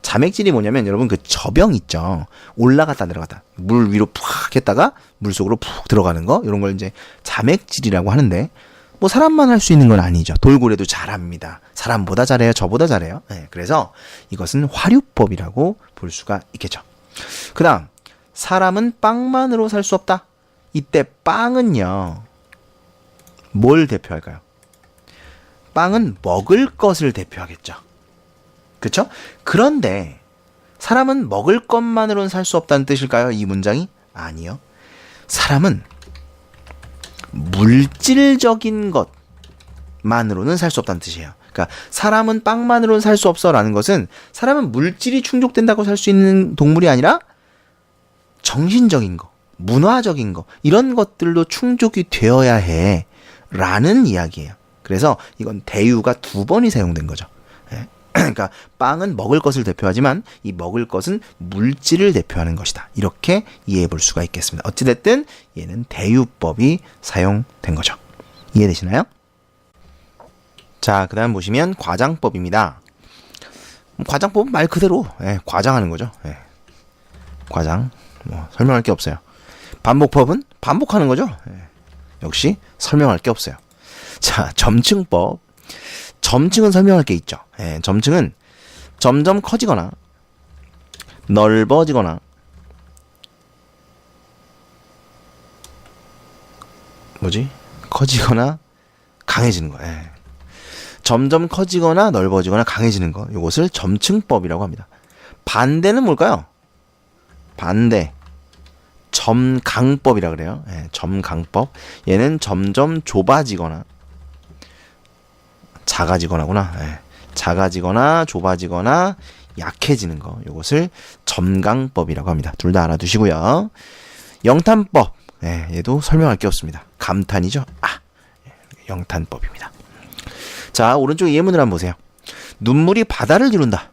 Speaker 1: 자맥질이 뭐냐면, 여러분, 그 저병 있죠. 올라갔다 내려갔다. 물 위로 푹 했다가 물 속으로 푹 들어가는 거. 이런 걸 이제 자맥질이라고 하는데, 뭐 사람만 할 수 있는 건 아니죠. 돌고래도 잘합니다. 사람보다 잘해요. 저보다 잘해요. 그래서 이것은 화류법이라고 볼 수가 있겠죠. 그 다음, 사람은 빵만으로 살 수 없다. 이때 빵은요, 뭘 대표할까요? 빵은 먹을 것을 대표하겠죠. 그렇죠? 그런데 사람은 먹을 것만으로는 살 수 없다는 뜻일까요? 이 문장이? 아니요. 사람은 물질적인 것만으로는 살 수 없다는 뜻이에요. 그러니까 사람은 빵만으로는 살 수 없어라는 것은, 사람은 물질이 충족된다고 살 수 있는 동물이 아니라 정신적인 거, 문화적인 거, 이런 것들도 충족이 되어야 해 라는 이야기예요. 그래서 이건 대유가 2번이 사용된 거죠. 그러니까 빵은 먹을 것을 대표하지만 이 먹을 것은 물질을 대표하는 것이다. 이렇게 이해해 볼 수가 있겠습니다. 어찌됐든 얘는 대유법이 사용된 거죠. 이해되시나요? 자, 그 다음 보시면 과장법입니다. 과장법은 말 그대로 과장하는 거죠. 과장. 뭐 설명할 게 없어요. 반복법은 반복하는 거죠. 역시 설명할 게 없어요. 자, 점층법. 점층은 설명할 게 있죠. 점층은 점점 커지거나 넓어지거나 커지거나 강해지는 거. 점점 커지거나 넓어지거나 강해지는 거. 이것을 점층법이라고 합니다. 반대는 뭘까요? 반대. 점강법이라 그래요. 점강법. 얘는 점점 좁아지거나 작아지거나구나. 작아지거나 좁아지거나 약해지는 거. 이것을 점강법이라고 합니다. 둘 다 알아두시고요. 영탄법. 얘도 설명할 게 없습니다. 감탄이죠. 영탄법입니다. 자, 오른쪽 예문을 한번 보세요. 눈물이 바다를 이룬다.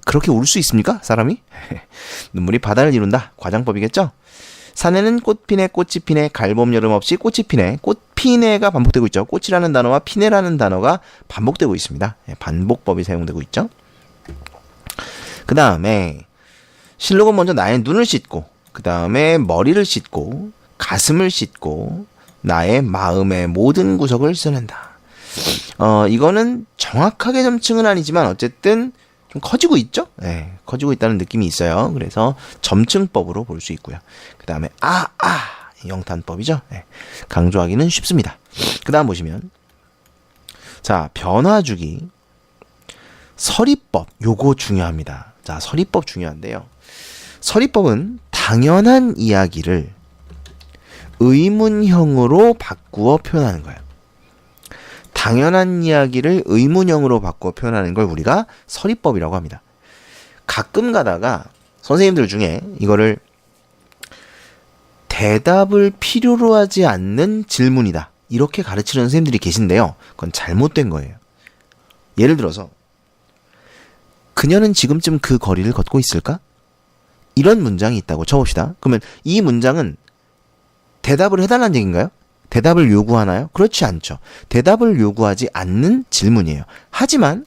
Speaker 1: 그렇게 울 수 있습니까? 사람이? 눈물이 바다를 이룬다. 과장법이겠죠? 산에는 꽃피네, 꽃이 피네, 갈봄 여름 없이 꽃이 피네. 꽃피네가 반복되고 있죠. 꽃이라는 단어와 피네라는 단어가 반복되고 있습니다. 반복법이 사용되고 있죠. 그 다음에 실록은 먼저 나의 눈을 씻고, 그 다음에 머리를 씻고, 가슴을 씻고, 나의 마음의 모든 구석을 써낸다. 이거는 정확하게 점층은 아니지만 어쨌든 좀 커지고 있죠? 커지고 있다는 느낌이 있어요. 그래서 점층법으로 볼 수 있고요. 그 다음에 영탄법이죠. 강조하기는 쉽습니다. 그 다음 보시면 자, 변화주기 서리법. 요거 중요합니다. 자, 서리법 중요한데요. 서리법은 당연한 이야기를 의문형으로 바꾸어 표현하는 거예요. 당연한 이야기를 의문형으로 바꿔 표현하는 걸 우리가 서리법이라고 합니다. 가끔 가다가 선생님들 중에 이거를 대답을 필요로 하지 않는 질문이다, 이렇게 가르치는 선생님들이 계신데요. 그건 잘못된 거예요. 예를 들어서 그녀는 지금쯤 그 거리를 걷고 있을까? 이런 문장이 있다고 쳐봅시다. 그러면 이 문장은 대답을 해달라는 얘기인가요? 대답을 요구하나요? 그렇지 않죠. 대답을 요구하지 않는 질문이에요. 하지만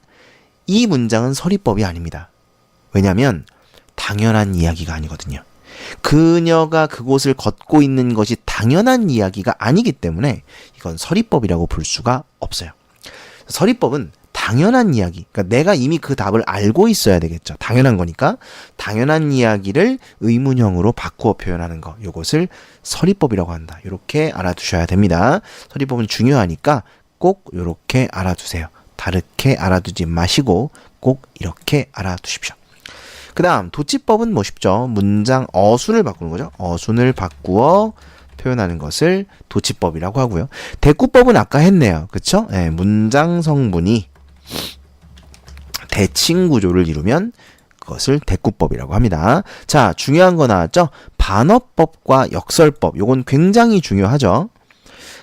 Speaker 1: 이 문장은 서리법이 아닙니다. 왜냐하면 당연한 이야기가 아니거든요. 그녀가 그곳을 걷고 있는 것이 당연한 이야기가 아니기 때문에 이건 서리법이라고 볼 수가 없어요. 서리법은 당연한 이야기, 그러니까 내가 이미 그 답을 알고 있어야 되겠죠. 당연한 거니까 당연한 이야기를 의문형으로 바꾸어 표현하는 거, 이것을 서리법이라고 한다. 이렇게 알아두셔야 됩니다. 서리법은 중요하니까 꼭 이렇게 알아두세요. 다르게 알아두지 마시고 꼭 이렇게 알아두십시오. 그 다음 도치법은 뭐 쉽죠. 문장 어순을 바꾸는 거죠. 어순을 바꾸어 표현하는 것을 도치법이라고 하고요. 대꾸법은 아까 했네요. 그쵸? 문장 성분이 대칭 구조를 이루면 그것을 대꾸법이라고 합니다. 자, 중요한 거 나왔죠? 반어법과 역설법. 요건 굉장히 중요하죠.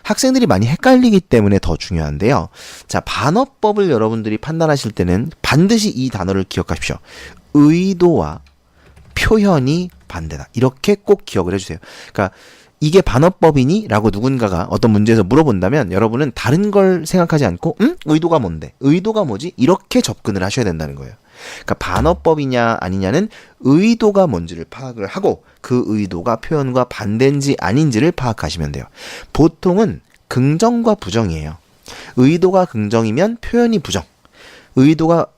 Speaker 1: 학생들이 많이 헷갈리기 때문에 더 중요한데요. 자, 반어법을 여러분들이 판단하실 때는 반드시 이 단어를 기억하십시오. 의도와 표현이 반대다. 이렇게 꼭 기억을 해주세요. 그러니까 이게 반어법이니? 라고 누군가가 어떤 문제에서 물어본다면 여러분은 다른 걸 생각하지 않고 의도가 뭔데? 의도가 뭐지? 이렇게 접근을 하셔야 된다는 거예요. 그러니까 반어법이냐 아니냐는 의도가 뭔지를 파악을 하고 그 의도가 표현과 반대인지 아닌지를 파악하시면 돼요. 보통은 긍정과 부정이에요. 의도가 긍정이면 표현이 부정. 의도가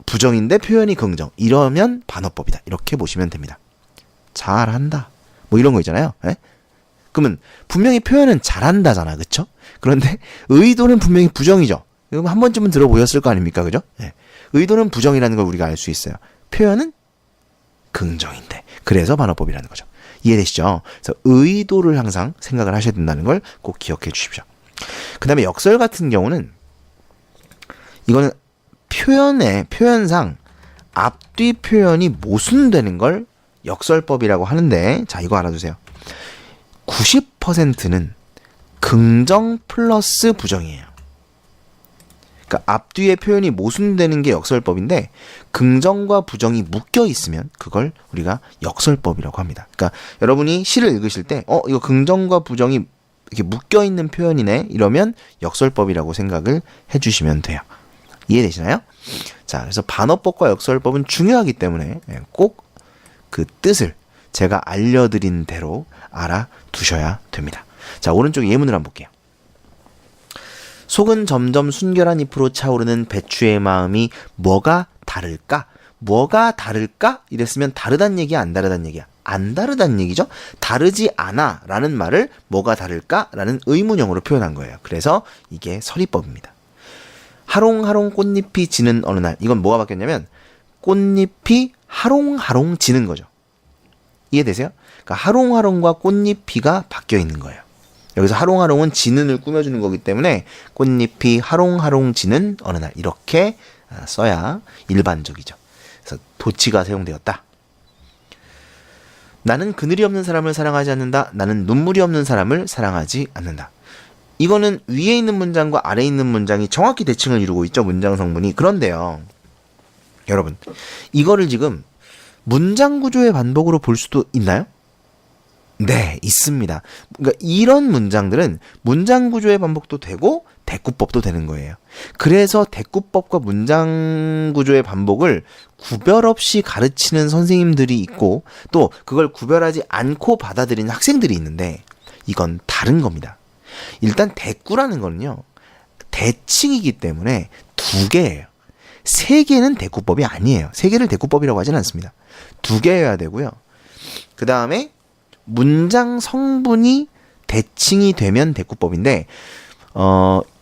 Speaker 1: 부정인데 표현이 긍정. 이러면 반어법이다. 이렇게 보시면 됩니다. 잘한다. 뭐 이런 거 있잖아요. 그러면 분명히 표현은 잘한다잖아. 그쵸? 그런데 의도는 분명히 부정이죠. 그럼 한 번쯤은 들어보셨을 거 아닙니까? 그죠? 의도는 부정이라는 걸 우리가 알 수 있어요. 표현은 긍정인데. 그래서 반어법이라는 거죠. 이해되시죠? 그래서 의도를 항상 생각을 하셔야 된다는 걸 꼭 기억해 주십시오. 그 다음에 역설 같은 경우는 이거는 표현상 앞뒤 표현이 모순되는 걸 역설법이라고 하는데, 자, 이거 알아두세요. 90%는 긍정 플러스 부정이에요. 그러니까 앞뒤의 표현이 모순되는 게 역설법인데 긍정과 부정이 묶여 있으면 그걸 우리가 역설법이라고 합니다. 그러니까 여러분이 시를 읽으실 때 이거 긍정과 부정이 이렇게 묶여 있는 표현이네 이러면 역설법이라고 생각을 해주시면 돼요. 이해되시나요? 자, 그래서 반어법과 역설법은 중요하기 때문에 꼭 그 뜻을 제가 알려드린 대로 알아두셔야 됩니다. 자, 오른쪽 예문을 한번 볼게요. 속은 점점 순결한 잎으로 차오르는 배추의 마음이 뭐가 다를까? 뭐가 다를까? 이랬으면 다르단 얘기야, 안 다르단 얘기야? 안 다르단 얘기죠? 다르지 않아 라는 말을 뭐가 다를까? 라는 의문형으로 표현한 거예요. 그래서 이게 서리법입니다. 하롱하롱 꽃잎이 지는 어느 날. 이건 뭐가 바뀌었냐면 꽃잎이 하롱하롱 지는 거죠. 이해되세요? 그러니까 하롱하롱과 꽃잎이가 바뀌어 있는 거예요. 여기서 하롱하롱은 지는을 꾸며주는 거기 때문에 꽃잎이 하롱하롱 지는 어느 날 이렇게 써야 일반적이죠. 그래서 도치가 사용되었다. 나는 그늘이 없는 사람을 사랑하지 않는다. 나는 눈물이 없는 사람을 사랑하지 않는다. 이거는 위에 있는 문장과 아래에 있는 문장이 정확히 대칭을 이루고 있죠. 문장 성분이. 그런데요. 여러분, 이거를 지금 문장 구조의 반복으로 볼 수도 있나요? 네, 있습니다. 그러니까 이런 문장들은 문장 구조의 반복도 되고 대꾸법도 되는 거예요. 그래서 대꾸법과 문장 구조의 반복을 구별 없이 가르치는 선생님들이 있고 또 그걸 구별하지 않고 받아들이는 학생들이 있는데 이건 다른 겁니다. 일단 대꾸라는 거는요. 대칭이기 때문에 두 개예요. 세 개는 대꾸법이 아니에요. 세 개를 대꾸법이라고 하진 않습니다. 두 개여야 되고요. 그 다음에 문장 성분이 대칭이 되면 대꾸법인데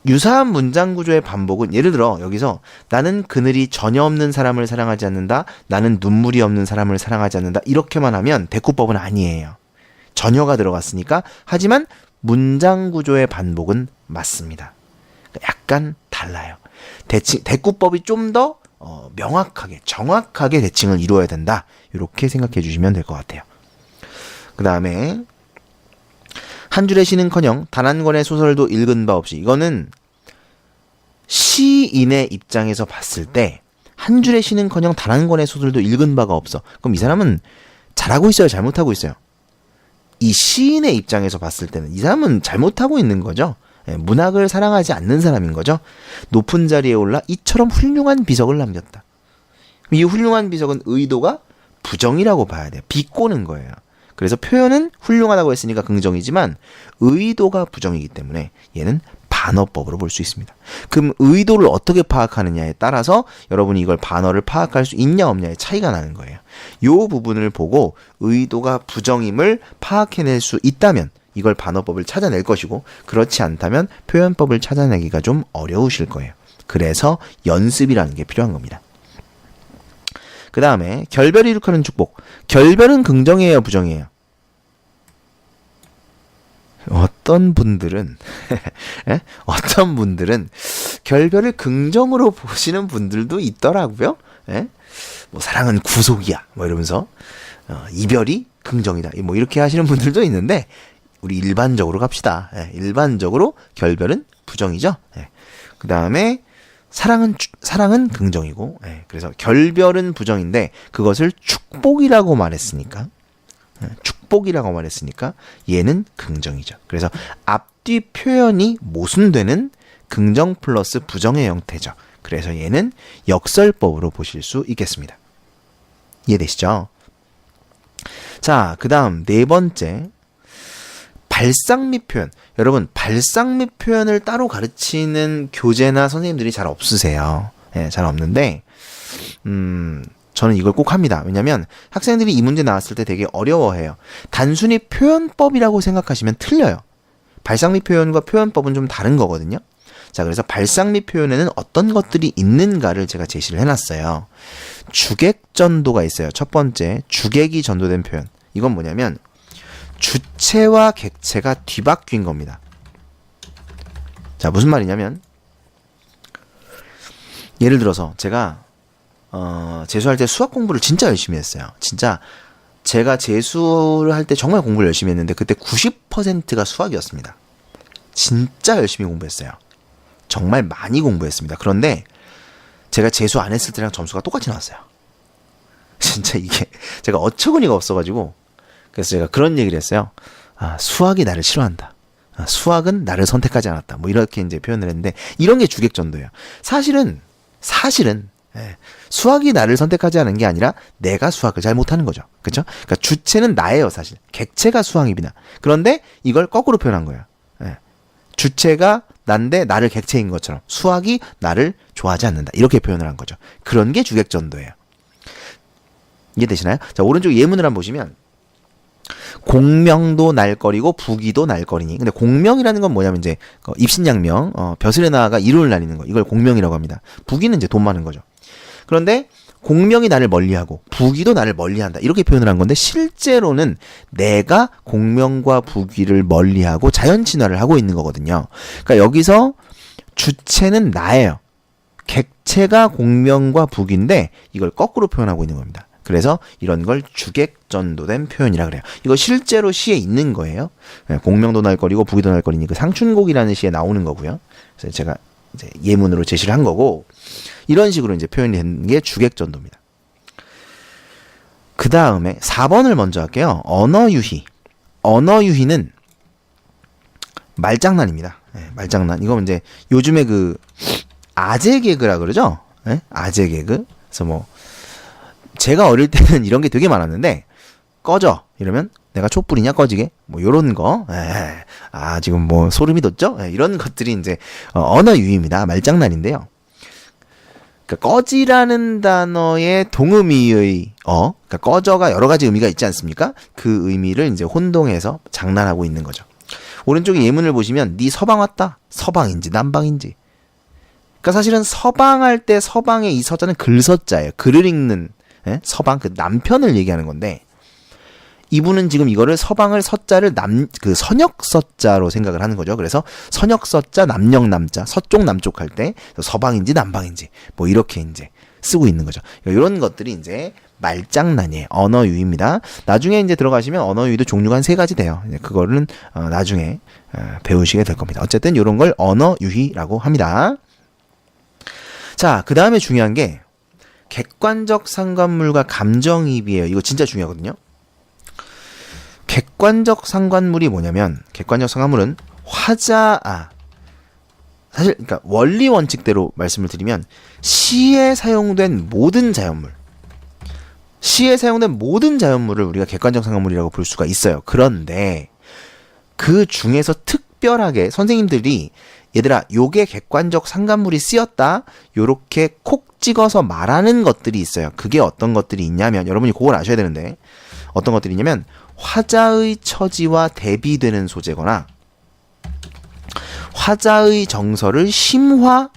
Speaker 1: 유사한 문장 구조의 반복은 예를 들어 여기서 나는 그늘이 전혀 없는 사람을 사랑하지 않는다. 나는 눈물이 없는 사람을 사랑하지 않는다. 이렇게만 하면 대꾸법은 아니에요. 전혀가 들어갔으니까. 하지만 문장 구조의 반복은 맞습니다. 약간 달라요. 대꾸법이 좀 더 명확하게 정확하게 대칭을 이루어야 된다. 이렇게 생각해 주시면 될 것 같아요. 그 다음에 한 줄의 시는커녕 단 한 권의 소설도 읽은 바 없이. 이거는 시인의 입장에서 봤을 때 한 줄의 시는커녕 단 한 권의 소설도 읽은 바가 없어. 그럼 이 사람은 잘하고 있어요? 잘못하고 있어요? 이 시인의 입장에서 봤을 때는 이 사람은 잘못하고 있는 거죠. 문학을 사랑하지 않는 사람인 거죠. 높은 자리에 올라 이처럼 훌륭한 비석을 남겼다. 이 훌륭한 비석은 의도가 부정이라고 봐야 돼요. 비꼬는 거예요. 그래서 표현은 훌륭하다고 했으니까 긍정이지만 의도가 부정이기 때문에 얘는 반어법으로 볼 수 있습니다. 그럼 의도를 어떻게 파악하느냐에 따라서 여러분이 이걸 반어를 파악할 수 있냐 없냐의 차이가 나는 거예요. 이 부분을 보고 의도가 부정임을 파악해낼 수 있다면 이걸 반어법을 찾아낼 것이고 그렇지 않다면 표현법을 찾아내기가 좀 어려우실 거예요. 그래서 연습이라는 게 필요한 겁니다. 그 다음에 결별이 이룩하는 축복. 결별은 긍정이에요, 부정이에요? 어떤 분들은 결별을 긍정으로 보시는 분들도 있더라고요. 뭐 사랑은 구속이야, 뭐 이러면서 이별이 긍정이다, 뭐 이렇게 하시는 분들도 있는데 우리 일반적으로 갑시다. 일반적으로 결별은 부정이죠. 그 다음에 사랑은 긍정이고, 그래서 결별은 부정인데 그것을 축복이라고 말했으니까 얘는 긍정이죠. 그래서 앞뒤 표현이 모순되는 긍정 플러스 부정의 형태죠. 그래서 얘는 역설법으로 보실 수 있겠습니다. 이해되시죠? 자, 그 다음 네 번째, 발상 및 표현. 여러분, 발상 및 표현을 따로 가르치는 교재나 선생님들이 잘 없으세요. 잘 없는데 저는 이걸 꼭 합니다. 왜냐면 학생들이 이 문제 나왔을 때 되게 어려워해요. 단순히 표현법이라고 생각하시면 틀려요. 발상 및 표현과 표현법은 좀 다른 거거든요. 자, 그래서 발상 및 표현에는 어떤 것들이 있는가를 제가 제시를 해놨어요. 주객전도가 있어요. 첫 번째, 주객이 전도된 표현. 이건 뭐냐면 주체와 객체가 뒤바뀐 겁니다. 자, 무슨 말이냐면 예를 들어서 제가 재수할 때 수학 공부를 진짜 열심히 했어요. 진짜 제가 재수를 할 때 정말 공부를 열심히 했는데 그때 90%가 수학이었습니다. 진짜 열심히 공부했어요. 정말 많이 공부했습니다. 그런데 제가 재수 안 했을 때랑 점수가 똑같이 나왔어요. 진짜 이게 제가 어처구니가 없어가지고 그래서 제가 그런 얘기를 했어요. 수학이 나를 싫어한다. 수학은 나를 선택하지 않았다. 뭐 이렇게 이제 표현을 했는데 이런 게 주객전도예요. 사실은 수학이 나를 선택하지 않은 게 아니라 내가 수학을 잘 못하는 거죠. 그렇죠? 그러니까 주체는 나예요, 사실. 객체가 수학입니다. 그런데 이걸 거꾸로 표현한 거예요. 주체가 난데 나를 객체인 것처럼 수학이 나를 좋아하지 않는다. 이렇게 표현을 한 거죠. 그런 게 주객전도예요. 이해되시나요? 자, 오른쪽 예문을 한번 보시면 공명도 날거리고 부귀도 날거리니. 근데 공명이라는 건 뭐냐면 이제 입신양명, 벼슬에 나아가 이론을 날리는 거. 이걸 공명이라고 합니다. 부귀는 이제 돈 많은 거죠. 그런데 공명이 나를 멀리하고 부귀도 나를 멀리한다. 이렇게 표현을 한 건데 실제로는 내가 공명과 부귀를 멀리하고 자연 친화를 하고 있는 거거든요. 그러니까 여기서 주체는 나예요. 객체가 공명과 부귀인데 이걸 거꾸로 표현하고 있는 겁니다. 그래서 이런 걸 주객전도된 표현이라 그래요. 이거 실제로 시에 있는 거예요. 공명도 날거리고 부귀도 날거리니 그 상춘곡이라는 시에 나오는 거고요. 그래서 제가 이제 예문으로 제시를 한 거고 이런 식으로 이제 표현이 된 게 주객전도입니다. 그 다음에 4번을 먼저 할게요. 언어유희. 언어유희는 말장난입니다. 말장난. 이거 이제 요즘에 그 아재 개그라 그러죠? 아재 개그. 그래서 뭐 제가 어릴 때는 이런 게 되게 많았는데 꺼져 이러면 내가 촛불이냐 꺼지게 뭐 요런 거. 지금 뭐 소름이 돋죠? 이런 것들이 이제 언어 유희입니다. 말장난인데요. 그러니까 꺼지라는 단어의 동의미의 그러니까 꺼져가 여러 가지 의미가 있지 않습니까? 그 의미를 이제 혼동해서 장난하고 있는 거죠. 오른쪽에 예문을 보시면 네 서방 왔다. 서방인지 남방인지. 그러니까 사실은 서방할 때 서방의 이 서자는 글서자예요. 글을 읽는 서방 그 남편을 얘기하는 건데 이분은 지금 이거를 서방을 서자를 그 선역서자로 생각을 하는 거죠. 그래서 선역서자 남역남자 서쪽 남쪽 할 때 서방인지 남방인지 뭐 이렇게 이제 쓰고 있는 거죠. 이런 것들이 이제 말장난이에요. 언어유희입니다. 나중에 이제 들어가시면 언어유희도 종류가 한 3가지 돼요. 그거는 나중에 배우시게 될 겁니다. 어쨌든 이런 걸 언어유희라고 합니다. 자, 그 다음에 중요한 게 객관적 상관물과 감정이입이에요. 이거 진짜 중요하거든요. 객관적 상관물이 뭐냐면 객관적 상관물은 사실 그러니까 원리 원칙대로 말씀을 드리면 시에 사용된 모든 자연물을 우리가 객관적 상관물이라고 볼 수가 있어요. 그런데 그 중에서 특별하게 선생님들이 얘들아 요게 객관적 상관물이 쓰였다 요렇게 콕 찍어서 말하는 것들이 있어요. 그게 어떤 것들이 있냐면 여러분이 그걸 아셔야 되는데 어떤 것들이 있냐면 화자의 처지와 대비되는 소재거나 화자의 정서를 심화시키는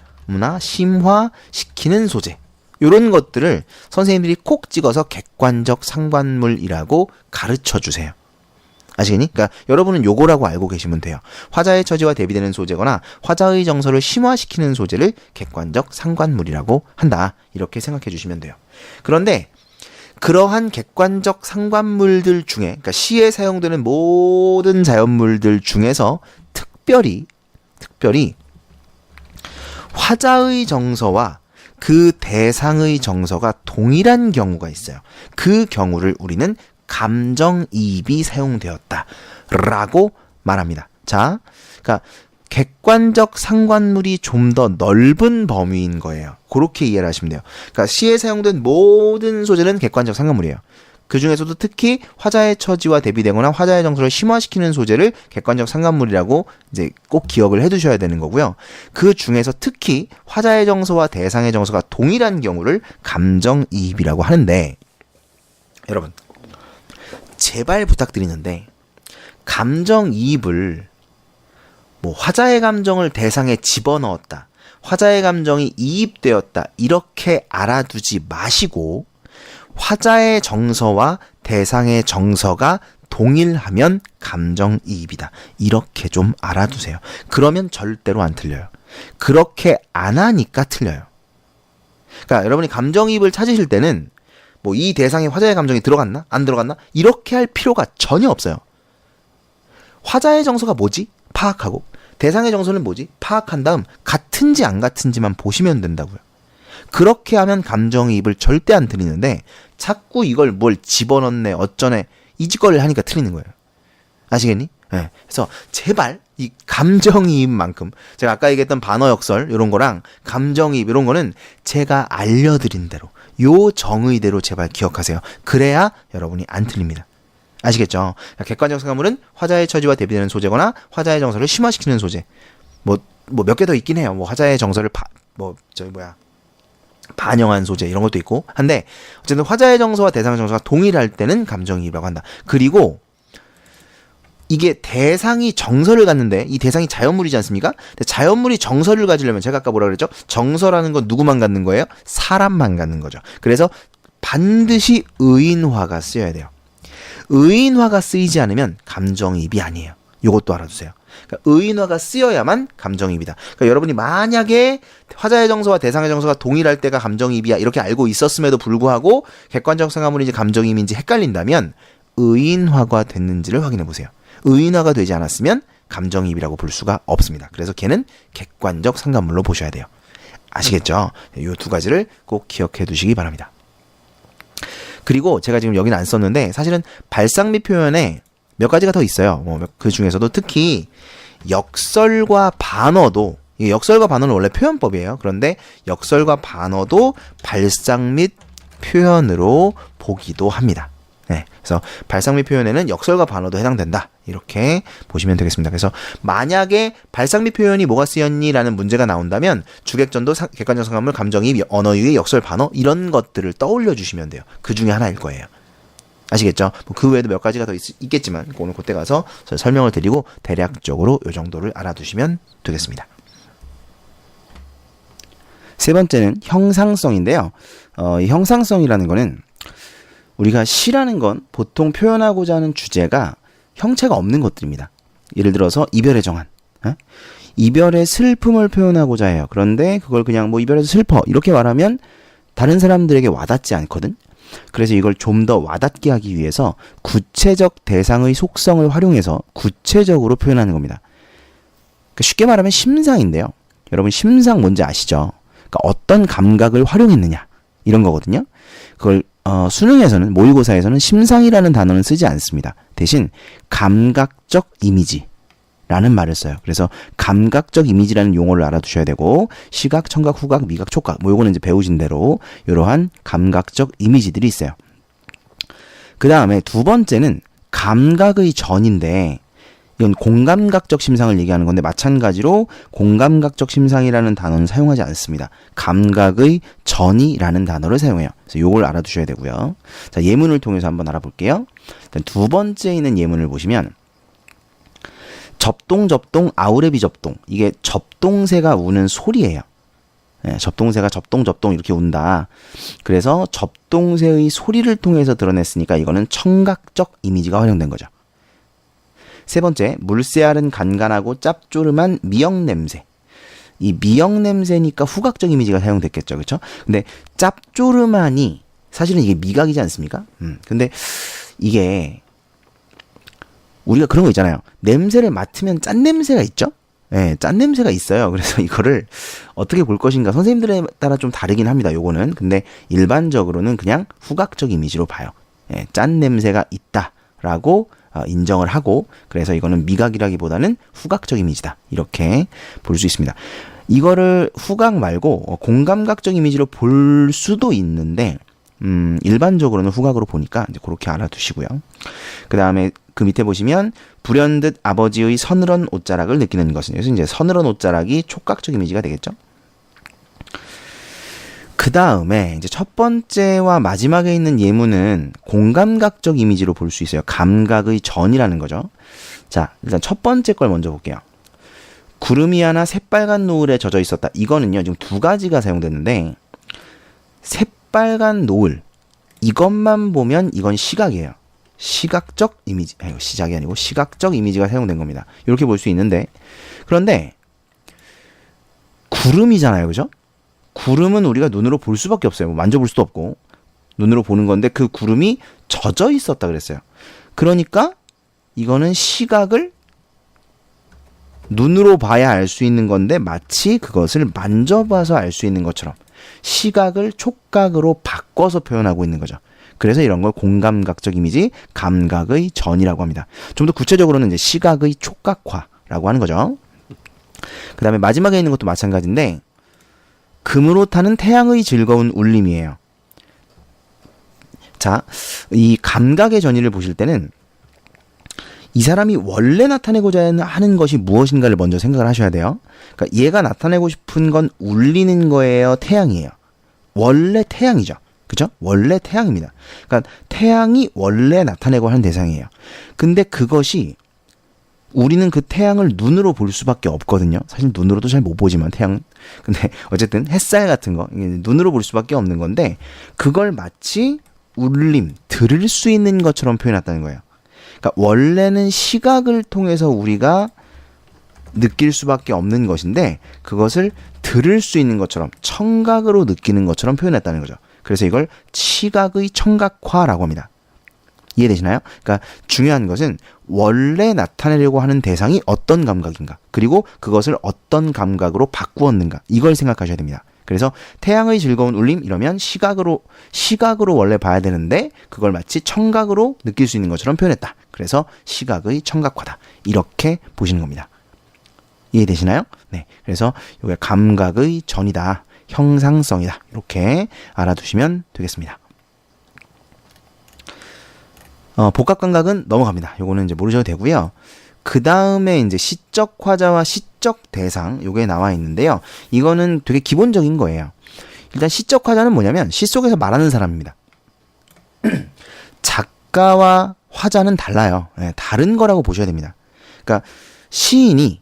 Speaker 1: 소재 이런 것들을 선생님들이 콕 찍어서 객관적 상관물이라고 가르쳐 주세요. 아시겠니? 그러니까 여러분은 요거라고 알고 계시면 돼요. 화자의 처지와 대비되는 소재거나 화자의 정서를 심화시키는 소재를 객관적 상관물이라고 한다. 이렇게 생각해 주시면 돼요. 그런데 그러한 객관적 상관물들 중에 그러니까 시에 사용되는 모든 자연물들 중에서 특별히 화자의 정서와 그 대상의 정서가 동일한 경우가 있어요. 그 경우를 우리는 감정이입이 사용되었다라고 말합니다. 자, 그러니까 객관적 상관물이 좀 더 넓은 범위인 거예요. 그렇게 이해를 하시면 돼요. 그러니까 시에 사용된 모든 소재는 객관적 상관물이에요. 그 중에서도 특히 화자의 처지와 대비되거나 화자의 정서를 심화시키는 소재를 객관적 상관물이라고 이제 꼭 기억을 해두셔야 되는 거고요. 그 중에서 특히 화자의 정서와 대상의 정서가 동일한 경우를 감정이입이라고 하는데 여러분 제발 부탁드리는데 감정이입을 뭐 화자의 감정을 대상에 집어넣었다. 화자의 감정이 이입되었다. 이렇게 알아두지 마시고 화자의 정서와 대상의 정서가 동일하면 감정이입이다. 이렇게 좀 알아두세요. 그러면 절대로 안 틀려요. 그렇게 안 하니까 틀려요. 그러니까 여러분이 감정이입을 찾으실 때는 뭐 이 대상에 화자의 감정이 들어갔나? 안 들어갔나? 이렇게 할 필요가 전혀 없어요. 화자의 정서가 뭐지? 파악하고 대상의 정서는 뭐지? 파악한 다음 같은지 안 같은지만 보시면 된다고요. 그렇게 하면 감정이입을 절대 안 틀리는데 자꾸 이걸 뭘 집어넣네 어쩌네 이 짓거리를 하니까 틀리는 거예요. 아시겠니? 네. 그래서 제발 이 감정이입만큼 제가 아까 얘기했던 반어 역설 이런 거랑 감정이입 이런 거는 제가 알려드린 대로 요 정의대로 제발 기억하세요. 그래야 여러분이 안 틀립니다. 아시겠죠? 객관적 상관물은 화자의 처지와 대비되는 소재거나 화자의 정서를 심화시키는 소재. 뭐 몇 개 더 있긴 해요. 뭐 화자의 정서를 반영한 소재 이런 것도 있고 한데 어쨌든 화자의 정서와 대상의 정서가 동일할 때는 감정이입이라고 한다. 그리고 이게 대상이 정서를 갖는데 이 대상이 자연물이지 않습니까? 근데 자연물이 정서를 가지려면 제가 아까 뭐라 그랬죠? 정서라는 건 누구만 갖는 거예요? 사람만 갖는 거죠. 그래서 반드시 의인화가 쓰여야 돼요. 의인화가 쓰이지 않으면 감정이입이 아니에요. 이것도 알아두세요. 그러니까 의인화가 쓰여야만 감정이입이다. 그러니까 여러분이 만약에 화자의 정서와 대상의 정서가 동일할 때가 감정이입이야 이렇게 알고 있었음에도 불구하고 객관적 상하물인지 감정이입인지 헷갈린다면 의인화가 됐는지를 확인해 보세요. 의인화가 되지 않았으면 감정이입이라고 볼 수가 없습니다. 그래서 걔는 객관적 상관물로 보셔야 돼요. 아시겠죠? 이 두 가지를 꼭 기억해 두시기 바랍니다. 그리고 제가 지금 여기는 안 썼는데 사실은 발상 및 표현에 몇 가지가 더 있어요. 그 중에서도 특히 역설과 반어도 이게 역설과 반어는 원래 표현법이에요. 그런데 역설과 반어도 발상 및 표현으로 보기도 합니다. 네, 그래서 발상 및 표현에는 역설과 반어도 해당된다. 이렇게 보시면 되겠습니다. 그래서 만약에 발상 및 표현이 뭐가 쓰였니라는 문제가 나온다면 주객전도 객관적 상관물, 감정이입, 언어유의, 역설, 반어 이런 것들을 떠올려 주시면 돼요. 그 중에 하나일 거예요. 아시겠죠? 그 외에도 몇 가지가 더 있겠지만 오늘 그때 가서 설명을 드리고 대략적으로 이 정도를 알아두시면 되겠습니다. 세 번째는 형상성인데요. 이 형상성이라는 거는 우리가 시라는 건 보통 표현하고자 하는 주제가 형체가 없는 것들입니다. 예를 들어서 이별의 정한. 이별의 슬픔을 표현하고자 해요. 그런데 그걸 그냥 뭐 이별에서 슬퍼 이렇게 말하면 다른 사람들에게 와닿지 않거든. 그래서 이걸 좀 더 와닿게 하기 위해서 구체적 대상의 속성을 활용해서 구체적으로 표현하는 겁니다. 그러니까 쉽게 말하면 심상인데요. 여러분 심상 뭔지 아시죠? 그러니까 어떤 감각을 활용했느냐 이런 거거든요. 그걸 수능에서는 모의고사에서는 심상이라는 단어는 쓰지 않습니다. 대신 감각적 이미지라는 말을 써요. 그래서 감각적 이미지라는 용어를 알아두셔야 되고 시각, 청각, 후각, 미각, 촉각 뭐 요거는 이제 배우신 대로 이러한 감각적 이미지들이 있어요. 그 다음에 두 번째는 감각의 전인데 이건 공감각적 심상을 얘기하는 건데 마찬가지로 공감각적 심상이라는 단어는 사용하지 않습니다. 감각의 전이라는 단어를 사용해요. 그래서 이걸 알아두셔야 되고요. 자, 예문을 통해서 한번 알아볼게요. 두 번째 있는 예문을 보시면 접동, 아우레비 접동. 이게 접동새가 우는 소리예요. 네, 접동새가 접동 이렇게 운다. 그래서 접동새의 소리를 통해서 드러냈으니까 이거는 청각적 이미지가 활용된 거죠. 세 번째, 물새알은 간간하고 짭조름한 미역 냄새. 이 미역 냄새니까 후각적 이미지가 사용됐겠죠. 그렇죠? 근데 짭조름하니 사실은 이게 미각이지 않습니까? 근데 이게 우리가 그런 거 있잖아요. 냄새를 맡으면 짠 냄새가 있죠? 네, 짠 냄새가 있어요. 그래서 이거를 어떻게 볼 것인가 선생님들에 따라 좀 다르긴 합니다. 요거는. 근데 일반적으로는 그냥 후각적 이미지로 봐요. 네, 짠 냄새가 있다라고 인정을 하고 그래서 이거는 미각이라기보다는 후각적 이미지다. 이렇게 볼 수 있습니다. 이거를 후각 말고 공감각적 이미지로 볼 수도 있는데 일반적으로는 후각으로 보니까 이제 그렇게 알아두시고요. 그 다음에 그 밑에 보시면 불현듯 아버지의 서늘한 옷자락을 느끼는 것은 그래서 이제 서늘한 옷자락이 촉각적 이미지가 되겠죠. 그 다음에 이제 첫 번째와 마지막에 있는 예문은 공감각적 이미지로 볼 수 있어요. 감각의 전이라는 거죠. 자, 일단 첫 번째 걸 먼저 볼게요. 구름이 하나 새빨간 노을에 젖어 있었다. 이거는요, 지금 두 가지가 사용됐는데, 새빨간 노을. 이것만 보면 이건 시각이에요. 시각적 이미지. 이거 시작이 아니고 시각적 이미지가 사용된 겁니다. 이렇게 볼 수 있는데, 그런데, 구름이잖아요. 그죠? 구름은 우리가 눈으로 볼 수밖에 없어요. 만져볼 수도 없고 눈으로 보는 건데 그 구름이 젖어 있었다 그랬어요. 그러니까 이거는 시각을 눈으로 봐야 알 수 있는 건데 마치 그것을 만져봐서 알 수 있는 것처럼 시각을 촉각으로 바꿔서 표현하고 있는 거죠. 그래서 이런 걸 공감각적 이미지, 감각의 전이라고 합니다. 좀 더 구체적으로는 이제 시각의 촉각화 라고 하는 거죠. 그 다음에 마지막에 있는 것도 마찬가지인데 금으로 타는 태양의 즐거운 울림이에요. 자, 이 감각의 전이를 보실 때는 이 사람이 원래 나타내고자 하는 것이 무엇인가를 먼저 생각을 하셔야 돼요. 그러니까 얘가 나타내고 싶은 건 울리는 거예요, 태양이에요? 원래 태양이죠. 그죠? 원래 태양입니다. 그러니까 태양이 원래 나타내고 하는 대상이에요. 근데 그것이 우리는 그 태양을 눈으로 볼 수밖에 없거든요. 사실 눈으로도 잘 못 보지만 태양. 근데 어쨌든 햇살 같은 거 눈으로 볼 수밖에 없는 건데 그걸 마치 울림, 들을 수 있는 것처럼 표현했다는 거예요. 그러니까 원래는 시각을 통해서 우리가 느낄 수밖에 없는 것인데 그것을 들을 수 있는 것처럼 청각으로 느끼는 것처럼 표현했다는 거죠. 그래서 이걸 시각의 청각화라고 합니다. 이해되시나요? 그러니까 중요한 것은 원래 나타내려고 하는 대상이 어떤 감각인가, 그리고 그것을 어떤 감각으로 바꾸었는가, 이걸 생각하셔야 됩니다. 그래서 태양의 즐거운 울림 이러면 시각으로 원래 봐야 되는데 그걸 마치 청각으로 느낄 수 있는 것처럼 표현했다. 그래서 시각의 청각화다. 이렇게 보시는 겁니다. 이해되시나요? 네. 그래서 이게 감각의 전이다. 형상성이다. 이렇게 알아두시면 되겠습니다. 복합 감각은 넘어갑니다. 요거는 이제 모르셔도 되고요. 그 다음에 이제 시적 화자와 시적 대상, 요게 나와 있는데요. 이거는 되게 기본적인 거예요. 일단 시적 화자는 뭐냐면 시 속에서 말하는 사람입니다. 작가와 화자는 달라요. 네, 다른 거라고 보셔야 됩니다. 그러니까 시인이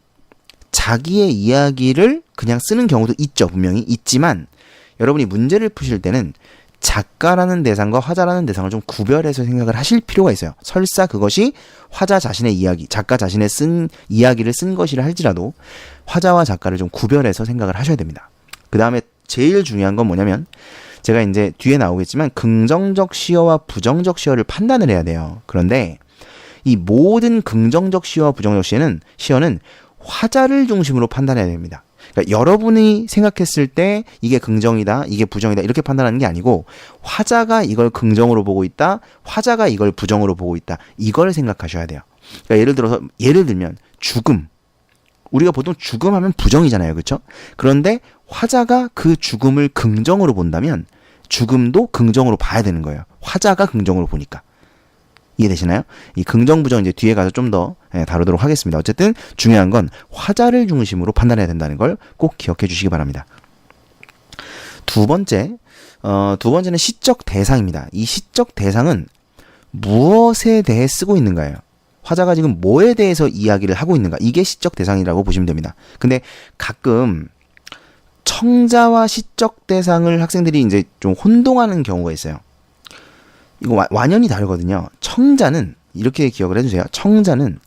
Speaker 1: 자기의 이야기를 그냥 쓰는 경우도 있죠. 분명히 있지만 여러분이 문제를 푸실 때는 작가라는 대상과 화자라는 대상을 좀 구별해서 생각을 하실 필요가 있어요. 설사 그것이 화자 자신의 이야기, 작가 자신의 쓴 이야기를 쓴 것이라 할지라도 화자와 작가를 좀 구별해서 생각을 하셔야 됩니다. 그 다음에 제일 중요한 건 뭐냐면 제가 이제 뒤에 나오겠지만 긍정적 시어와 부정적 시어를 판단을 해야 돼요. 그런데 이 모든 긍정적 시어와 부정적 시어는 화자를 중심으로 판단해야 됩니다. 그러니까 여러분이 생각했을 때 이게 긍정이다, 이게 부정이다 이렇게 판단하는 게 아니고 화자가 이걸 긍정으로 보고 있다, 화자가 이걸 부정으로 보고 있다, 이걸 생각하셔야 돼요. 그러니까 예를 들면 죽음. 우리가 보통 죽음하면 부정이잖아요. 그렇죠? 그런데 화자가 그 죽음을 긍정으로 본다면 죽음도 긍정으로 봐야 되는 거예요. 화자가 긍정으로 보니까. 이해되시나요? 이 긍정 부정 이제 뒤에 가서 좀 더 다루도록 하겠습니다. 어쨌든 중요한 건 화자를 중심으로 판단해야 된다는 걸 꼭 기억해 주시기 바랍니다. 두 번째는 시적 대상입니다. 이 시적 대상은 무엇에 대해 쓰고 있는가예요. 화자가 지금 뭐에 대해서 이야기를 하고 있는가, 이게 시적 대상이라고 보시면 됩니다. 근데 가끔 청자와 시적 대상을 학생들이 이제 좀 혼동하는 경우가 있어요. 이거 완연히 다르거든요. 청자는 이렇게 기억을 해주세요. 청자는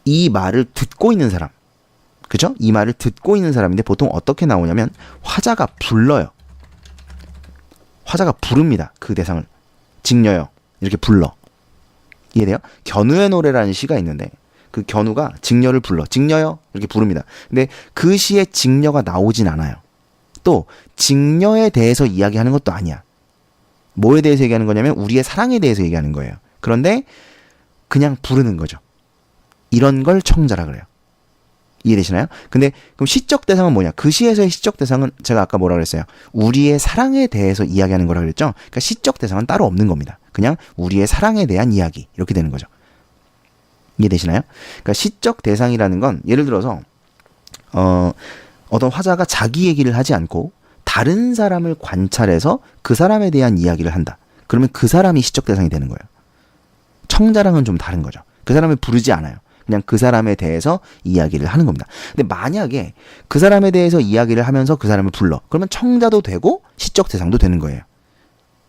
Speaker 1: 이 말을 듣고 있는 사람, 그죠? 이 말을 듣고 있는 사람인데 보통 어떻게 나오냐면 화자가 불러요. 화자가 부릅니다. 그 대상을 직녀요. 이렇게 불러. 이해돼요? 견우의 노래라는 시가 있는데 그 견우가 직녀를 불러. 직녀요. 이렇게 부릅니다. 근데 그 시에 직녀가 나오진 않아요. 또 직녀에 대해서 이야기하는 것도 아니야. 뭐에 대해서 얘기하는 거냐면 우리의 사랑에 대해서 얘기하는 거예요. 그런데 그냥 부르는 거죠. 이런 걸 청자라 그래요. 이해되시나요? 근데 그럼 시적 대상은 뭐냐? 그 시에서의 시적 대상은 제가 아까 뭐라 그랬어요? 우리의 사랑에 대해서 이야기하는 거라 그랬죠? 그러니까 시적 대상은 따로 없는 겁니다. 그냥 우리의 사랑에 대한 이야기, 이렇게 되는 거죠. 이해되시나요? 그러니까 시적 대상이라는 건 예를 들어서 어떤 화자가 자기 얘기를 하지 않고 다른 사람을 관찰해서 그 사람에 대한 이야기를 한다. 그러면 그 사람이 시적 대상이 되는 거예요. 청자랑은 좀 다른 거죠. 그 사람을 부르지 않아요. 그냥 그 사람에 대해서 이야기를 하는 겁니다. 근데 만약에 그 사람에 대해서 이야기를 하면서 그 사람을 불러. 그러면 청자도 되고 시적 대상도 되는 거예요.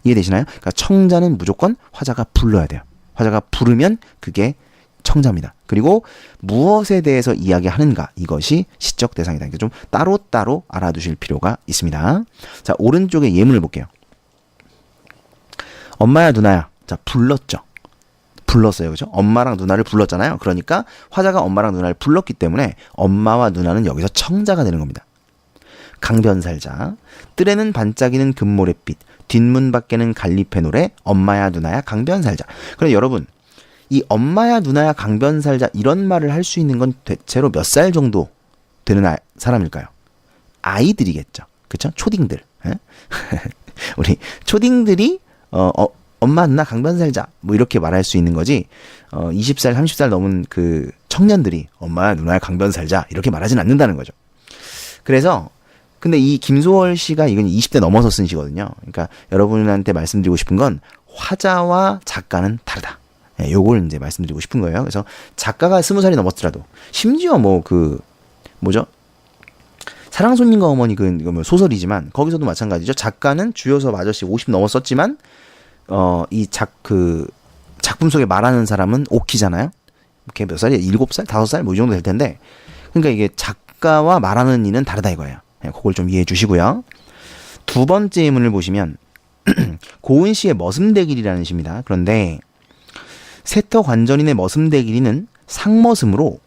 Speaker 1: 이해되시나요? 그러니까 청자는 무조건 화자가 불러야 돼요. 화자가 부르면 그게 청자입니다. 그리고 무엇에 대해서 이야기하는가, 이것이 시적 대상이다. 그러니까 좀 따로따로 알아두실 필요가 있습니다. 자, 오른쪽에 예문을 볼게요. 엄마야 누나야. 자, 불렀죠. 불렀어요. 그죠? 엄마랑 누나를 불렀잖아요. 그러니까 화자가 엄마랑 누나를 불렀기 때문에 엄마와 누나는 여기서 청자가 되는 겁니다. 강변살자. 뜰에는 반짝이는 금모래빛, 뒷문 밖에는 갈리페 노래, 엄마야 누나야 강변살자. 그럼 여러분, 이 엄마야 누나야 강변 살자 이런 말을 할 수 있는 건 대체로 몇 살 정도 되는 사람일까요? 아이들이겠죠. 그렇죠? 초딩들. 우리 초딩들이 엄마 누나 강변 살자 뭐 이렇게 말할 수 있는 거지 20살 30살 넘은 그 청년들이 엄마 누나야 강변 살자 이렇게 말하진 않는다는 거죠. 그래서 근데 이 김소월 씨가 이건 20대 넘어서 쓴 시거든요. 그러니까 여러분한테 말씀드리고 싶은 건 화자와 작가는 다르다. 요걸 이제 말씀드리고 싶은 거예요. 그래서 작가가 20살이 넘었더라도 심지어 뭐 그 뭐죠? 사랑손님과 어머니 그 소설이지만 거기서도 마찬가지죠. 작가는 주요섭 아저씨 50 넘었었지만 이 작품 속에 말하는 사람은 오키잖아요. 걔 몇 살이야? 7살? 5살? 뭐 이 정도 될 텐데. 그러니까 이게 작가와 말하는 이는 다르다 이거예요. 그걸 좀 이해해 주시고요. 두 번째 예문을 보시면 고은 씨의 머슴대길이라는 시입니다. 그런데 세터 관전인의 머슴대길이는 상머슴으로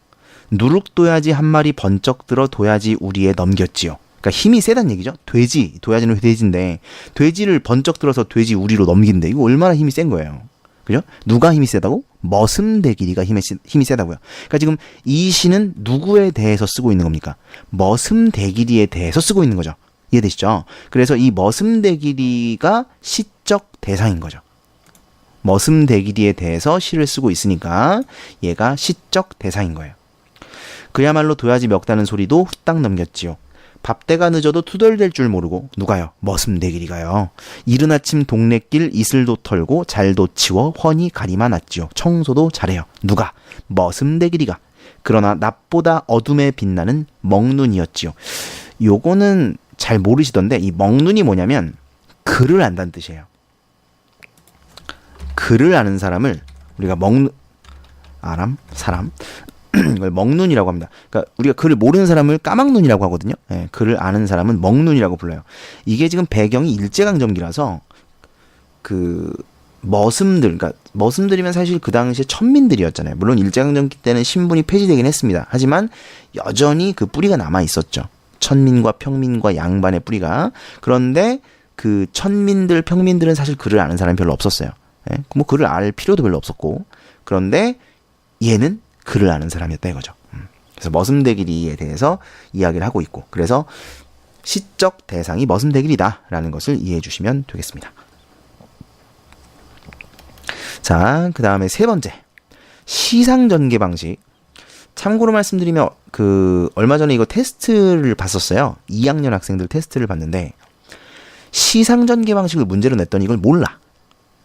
Speaker 1: 누룩도야지 한 마리 번쩍 들어 도야지 우리에 넘겼지요. 그러니까 힘이 세단 얘기죠. 돼지, 도야지는 돼지인데 돼지를 번쩍 들어서 돼지 우리로 넘긴데 이거 얼마나 힘이 센 거예요. 그죠? 누가 힘이 세다고? 머슴대길이가 힘이 세다고요. 그러니까 지금 이 시는 누구에 대해서 쓰고 있는 겁니까? 머슴대길이에 대해서 쓰고 있는 거죠. 이해되시죠? 그래서 이 머슴대길이가 시적 대상인 거죠. 머슴대길이에 대해서 시를 쓰고 있으니까 얘가 시적 대상인 거예요. 그야말로 도야지 먹다는 소리도 후딱 넘겼지요. 밥때가 늦어도 투덜댈 줄 모르고 누가요? 머슴대길이가요. 이른 아침 동네길 이슬도 털고 잘도 치워 훤히 가리마 놨지요. 청소도 잘해요. 누가? 머슴대길이가. 그러나 낮보다 어둠에 빛나는 먹눈이었지요. 요거는 잘 모르시던데 이 먹눈이 뭐냐면 글을 안다는 뜻이에요. 글을 아는 사람을 우리가 사람 이걸 먹눈이라고 합니다. 그러니까 우리가 글을 모르는 사람을 까막눈이라고 하거든요. 예, 글을 아는 사람은 먹눈이라고 불러요. 이게 지금 배경이 일제강점기라서 그 머슴들, 그러니까 머슴들이면 사실 그 당시에 천민들이었잖아요. 물론 일제강점기 때는 신분이 폐지되긴 했습니다. 하지만 여전히 그 뿌리가 남아 있었죠. 천민과 평민과 양반의 뿌리가. 그런데 그 천민들, 평민들은 사실 글을 아는 사람이 별로 없었어요. 예? 뭐 글을 알 필요도 별로 없었고. 그런데 얘는 글을 아는 사람이었다 이거죠. 그래서 머슴대길이에 대해서 이야기를 하고 있고 그래서 시적 대상이 머슴대길이다라는 것을 이해해 주시면 되겠습니다. 자, 그 다음에 세 번째 시상전개 방식. 참고로 말씀드리면 얼마 전에 이거 테스트를 봤었어요. 2학년 학생들 테스트를 봤는데 시상전개 방식을 문제로 냈더니 이걸 몰라.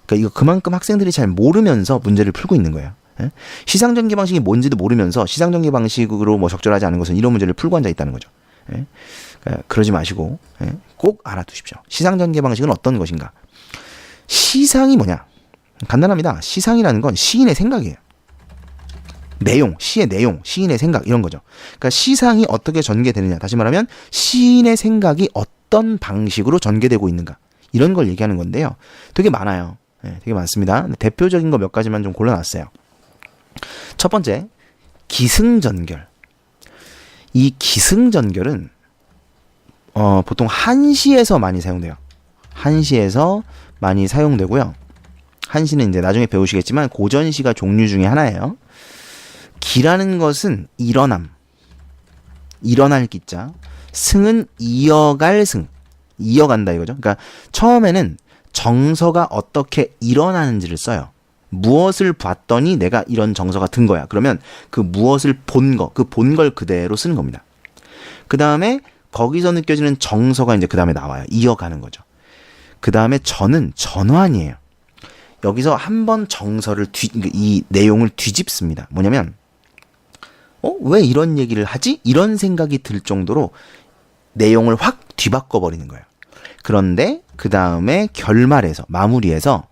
Speaker 1: 그러니까 이거 그만큼 학생들이 잘 모르면서 문제를 풀고 있는 거예요. 예? 시상전개 방식이 뭔지도 모르면서 시상전개 방식으로 뭐 적절하지 않은 것은 이런 문제를 풀고 앉아 있다는 거죠. 예? 그러니까 그러지 마시고 꼭 알아두십시오. 시상전개 방식은 어떤 것인가? 시상이 뭐냐? 간단합니다. 시상이라는 건 시인의 생각이에요. 내용, 시의 내용, 시인의 생각 이런 거죠. 그러니까 시상이 어떻게 전개되느냐. 다시 말하면 시인의 생각이 어떤 방식으로 전개되고 있는가. 이런 걸 얘기하는 건데요. 되게 많아요. 되게 많습니다. 대표적인 거 몇 가지만 좀 골라놨어요. 첫 번째, 기승전결. 이 기승전결은 보통 한시에서 많이 사용돼요. 한시에서 많이 사용되고요. 한시는 이제 나중에 배우시겠지만 고전시가 종류 중에 하나예요. 기라는 것은 일어남, 일어날 기자. 승은 이어갈 승, 이어간다 이거죠. 그러니까 처음에는 정서가 어떻게 일어나는지를 써요. 무엇을 봤더니 내가 이런 정서가 든 거야. 그러면 그 무엇을 본 거, 그 본 걸 그대로 쓰는 겁니다. 그 다음에 거기서 느껴지는 정서가 이제 그 다음에 나와요. 이어가는 거죠. 그 다음에 전은 전환이에요. 여기서 한번 정서를 이 내용을 뒤집습니다. 뭐냐면 왜 이런 얘기를 하지? 이런 생각이 들 정도로 내용을 확 뒤바꿔 버리는 거예요. 그런데 그 다음에 결말에서 마무리해서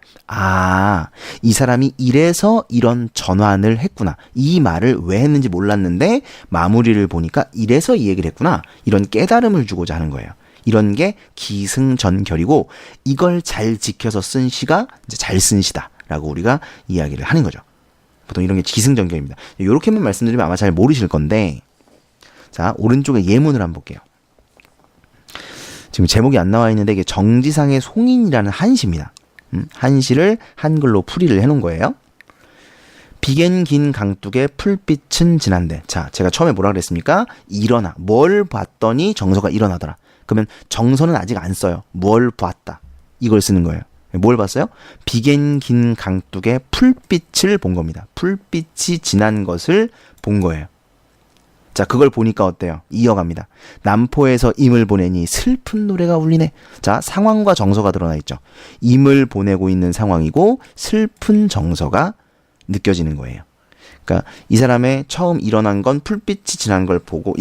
Speaker 1: 이 사람이 이래서 이런 전환을 했구나. 이 말을 왜 했는지 몰랐는데 마무리를 보니까 이래서 이 얘기를 했구나. 이런 깨달음을 주고자 하는 거예요. 이런 게 기승전결이고 이걸 잘 지켜서 쓴 시가 이제 잘 쓴 시다라고 우리가 이야기를 하는 거죠. 보통 이런 게 기승전결입니다. 이렇게만 말씀드리면 아마 잘 모르실 건데 자, 오른쪽에 예문을 한번 볼게요. 지금 제목이 안 나와 있는데 이게 정지상의 송인이라는 한시입니다. 한시를 한글로 풀이를 해놓은 거예요. 비겐 긴 강둑에 풀빛은 진한데. 자, 제가 처음에 뭐라 그랬습니까? 일어나. 뭘 봤더니 정서가 일어나더라. 그러면 정서는 아직 안 써요. 뭘 봤다. 이걸 쓰는 거예요. 뭘 봤어요? 비겐 긴 강둑에 풀빛을 본 겁니다. 풀빛이 진한 것을 본 거예요. 자, 그걸 보니까 어때요? 이어갑니다. 남포에서 임을 보내니 슬픈 노래가 울리네. 자, 상황과 정서가 드러나 있죠. 임을 보내고 있는 상황이고 슬픈 정서가 느껴지는 거예요. 그러니까 이 사람의 처음 일어난 건 풀빛이 진한 걸 보고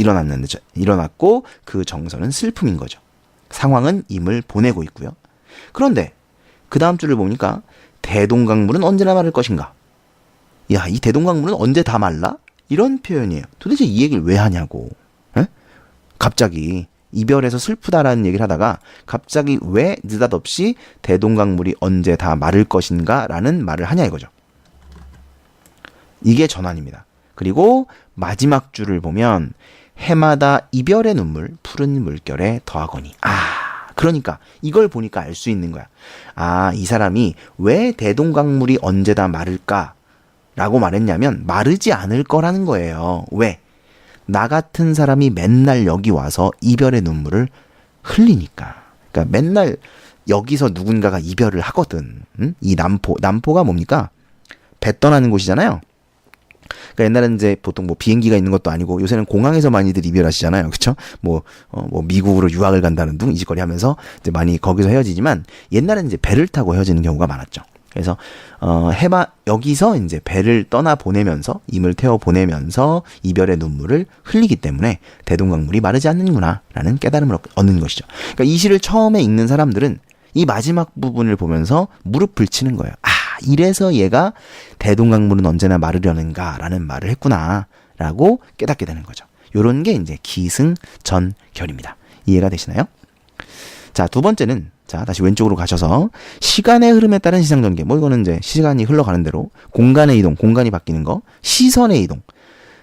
Speaker 1: 일어났고 그 정서는 슬픔인 거죠. 상황은 임을 보내고 있고요. 그런데 그 다음 줄을 보니까 대동강물은 언제나 마를 것인가? 야, 이 대동강물은 언제 다 말라? 이런 표현이에요. 도대체 이 얘기를 왜 하냐고. 에? 갑자기 이별에서 슬프다라는 얘기를 하다가 갑자기 왜 느닷없이 대동강물이 언제 다 마를 것인가 라는 말을 하냐 이거죠. 이게 전환입니다. 그리고 마지막 줄을 보면 해마다 이별의 눈물 푸른 물결에 더하거니. 그러니까 이걸 보니까 알 수 있는 거야. 이 사람이 왜 대동강물이 언제 다 마를까? 라고 말했냐면 마르지 않을 거라는 거예요. 왜? 나 같은 사람이 맨날 여기 와서 이별의 눈물을 흘리니까. 그러니까 맨날 여기서 누군가가 이별을 하거든. 응? 이 남포가 뭡니까? 배 떠나는 곳이잖아요. 그러니까 옛날에는 이제 보통 뭐 비행기가 있는 것도 아니고 요새는 공항에서 많이들 이별하시잖아요. 그쵸? 뭐 미국으로 유학을 간다는 둥 이짓거리 하면서 이제 많이 거기서 헤어지지만 옛날에는 이제 배를 타고 헤어지는 경우가 많았죠. 그래서 여기서 이제 배를 떠나 보내면서 임을 태워 보내면서 이별의 눈물을 흘리기 때문에 대동강물이 마르지 않는구나라는 깨달음을 얻는 것이죠. 그러니까 이 시를 처음에 읽는 사람들은 이 마지막 부분을 보면서 무릎을 치는 거예요. 이래서 얘가 대동강물은 언제나 마르려는가라는 말을 했구나라고 깨닫게 되는 거죠. 요런 게 이제 기승전결입니다. 이해가 되시나요? 자, 두 번째는 다시 왼쪽으로 가셔서 시간의 흐름에 따른 시상전개. 이거는 이제 시간이 흘러가는 대로 공간의 이동, 공간이 바뀌는 거, 시선의 이동.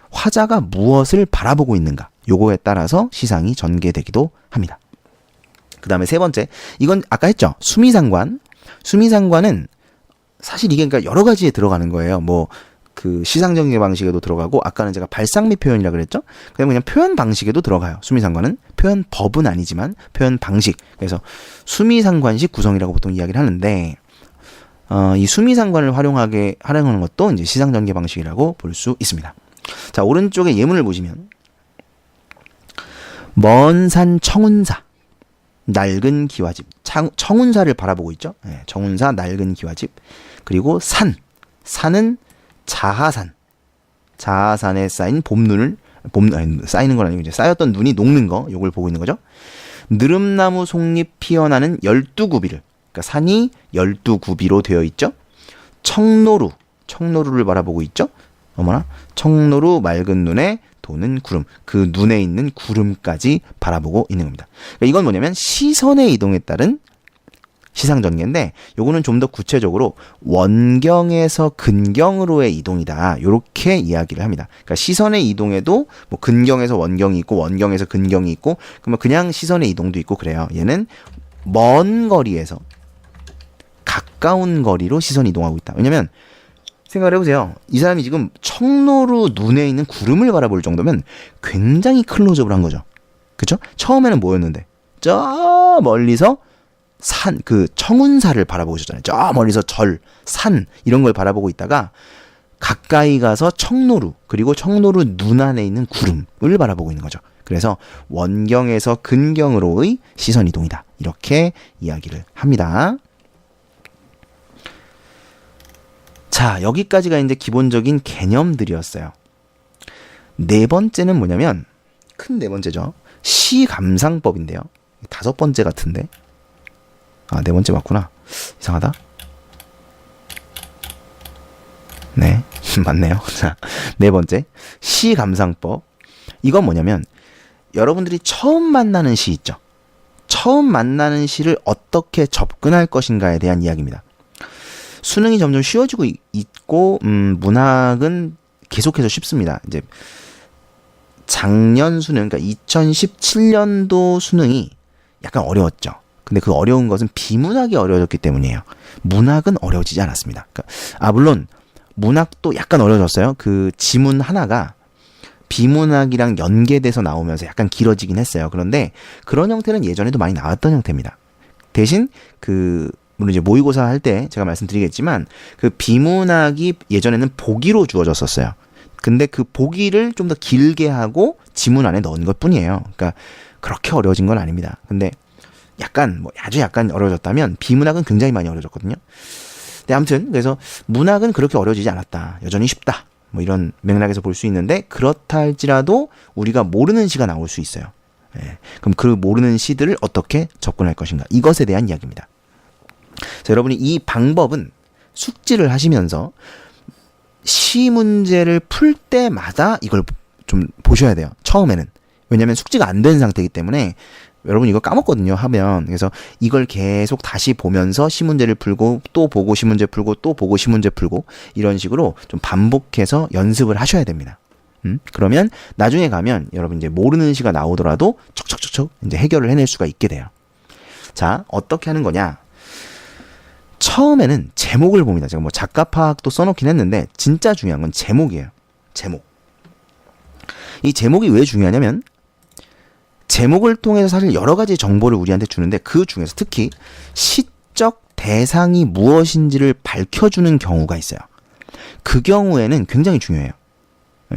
Speaker 1: 화자가 무엇을 바라보고 있는가. 요거에 따라서 시상이 전개되기도 합니다. 그 다음에 세 번째. 이건 아까 했죠. 수미상관. 수미상관은 사실 이게 그러니까 여러 가지에 들어가는 거예요. 그 시상전개 방식에도 들어가고 아까는 제가 발상미 표현이라 그랬죠. 그냥 표현 방식에도 들어가요. 수미상관은 표현 법은 아니지만 표현 방식. 그래서 수미상관식 구성이라고 보통 이야기를 하는데 이 수미상관을 활용하는 것도 이제 시상전개 방식이라고 볼 수 있습니다. 자, 오른쪽에 예문을 보시면 먼 산 청운사 낡은 기와집. 청운사를 바라보고 있죠. 네, 청운사 낡은 기와집. 그리고 산은 자하산에 쌓인 쌓이는 건 아니고 이제 쌓였던 눈이 녹는 거, 요걸 보고 있는 거죠. 느릅나무 속잎 피어나는 12구비를, 그러니까 산이 12구비로 되어 있죠. 청노루를 바라보고 있죠. 어머나, 청노루 맑은 눈에 도는 구름, 그 눈에 있는 구름까지 바라보고 있는 겁니다. 그러니까 이건 뭐냐면 시선의 이동에 따른 시상전개인데 요거는 좀 더 구체적으로 원경에서 근경으로의 이동이다. 요렇게 이야기를 합니다. 그러니까 시선의 이동에도 근경에서 원경이 있고 원경에서 근경이 있고 그러면 그냥 시선의 이동도 있고 그래요. 얘는 먼 거리에서 가까운 거리로 시선 이동하고 있다. 왜냐면 생각을 해보세요. 이 사람이 지금 청로로 눈에 있는 구름을 바라볼 정도면 굉장히 클로즈업을 한 거죠. 그쵸? 처음에는 뭐였는데 저 멀리서 그 청운사를 바라보고 있었잖아요. 저 멀리서 산 이런 걸 바라보고 있다가 가까이 가서 청노루 그리고 청노루 눈 안에 있는 구름을 바라보고 있는 거죠. 그래서 원경에서 근경으로의 시선 이동이다. 이렇게 이야기를 합니다. 자, 여기까지가 이제 기본적인 개념들이었어요. 네 번째는 뭐냐면 큰 네 번째죠. 시감상법인데요. 다섯 번째 같은데. 네 번째 맞구나. 이상하다. 네, 맞네요. 자, 네 번째. 시감상법. 이건 뭐냐면 여러분들이 처음 만나는 시 있죠. 처음 만나는 시를 어떻게 접근할 것인가에 대한 이야기입니다. 수능이 점점 쉬워지고 있고 문학은 계속해서 쉽습니다. 이제 작년 수능, 그러니까 2017년도 수능이 약간 어려웠죠. 근데 그 어려운 것은 비문학이 어려워졌기 때문이에요. 문학은 어려워지지 않았습니다. 그러니까 물론 문학도 약간 어려졌어요. 그 지문 하나가 비문학이랑 연계돼서 나오면서 약간 길어지긴 했어요. 그런데 그런 형태는 예전에도 많이 나왔던 형태입니다. 대신 물론 이제 모의고사 할 때 제가 말씀드리겠지만 그 비문학이 예전에는 보기로 주어졌었어요. 근데 그 보기를 좀 더 길게 하고 지문 안에 넣은 것 뿐이에요. 그러니까 그렇게 어려워진 건 아닙니다. 근데 약간 아주 약간 어려워졌다면 비문학은 굉장히 많이 어려워졌거든요. 근데 아무튼 그래서 문학은 그렇게 어려워지지 않았다. 여전히 쉽다. 이런 맥락에서 볼 수 있는데 그렇다 할지라도 우리가 모르는 시가 나올 수 있어요. 그럼 그 모르는 시들을 어떻게 접근할 것인가? 이것에 대한 이야기입니다. 자, 여러분이 이 방법은 숙지를 하시면서 시 문제를 풀 때마다 이걸 좀 보셔야 돼요. 처음에는. 왜냐하면 숙지가 안 된 상태이기 때문에 여러분 이거 까먹거든요. 하면. 그래서 이걸 계속 다시 보면서 시 문제를 풀고 또 보고 시 문제 풀고 또 보고 시 문제 풀고 이런 식으로 좀 반복해서 연습을 하셔야 됩니다. 그러면 나중에 가면 여러분 이제 모르는 시가 나오더라도 척척척척 이제 해결을 해낼 수가 있게 돼요. 자, 어떻게 하는 거냐? 처음에는 제목을 봅니다. 제가 작가 파악도 써놓긴 했는데 진짜 중요한 건 제목이에요. 제목. 이 제목이 왜 중요하냐면 제목을 통해서 사실 여러 가지 정보를 우리한테 주는데 그 중에서 특히 시적 대상이 무엇인지를 밝혀주는 경우가 있어요. 그 경우에는 굉장히 중요해요.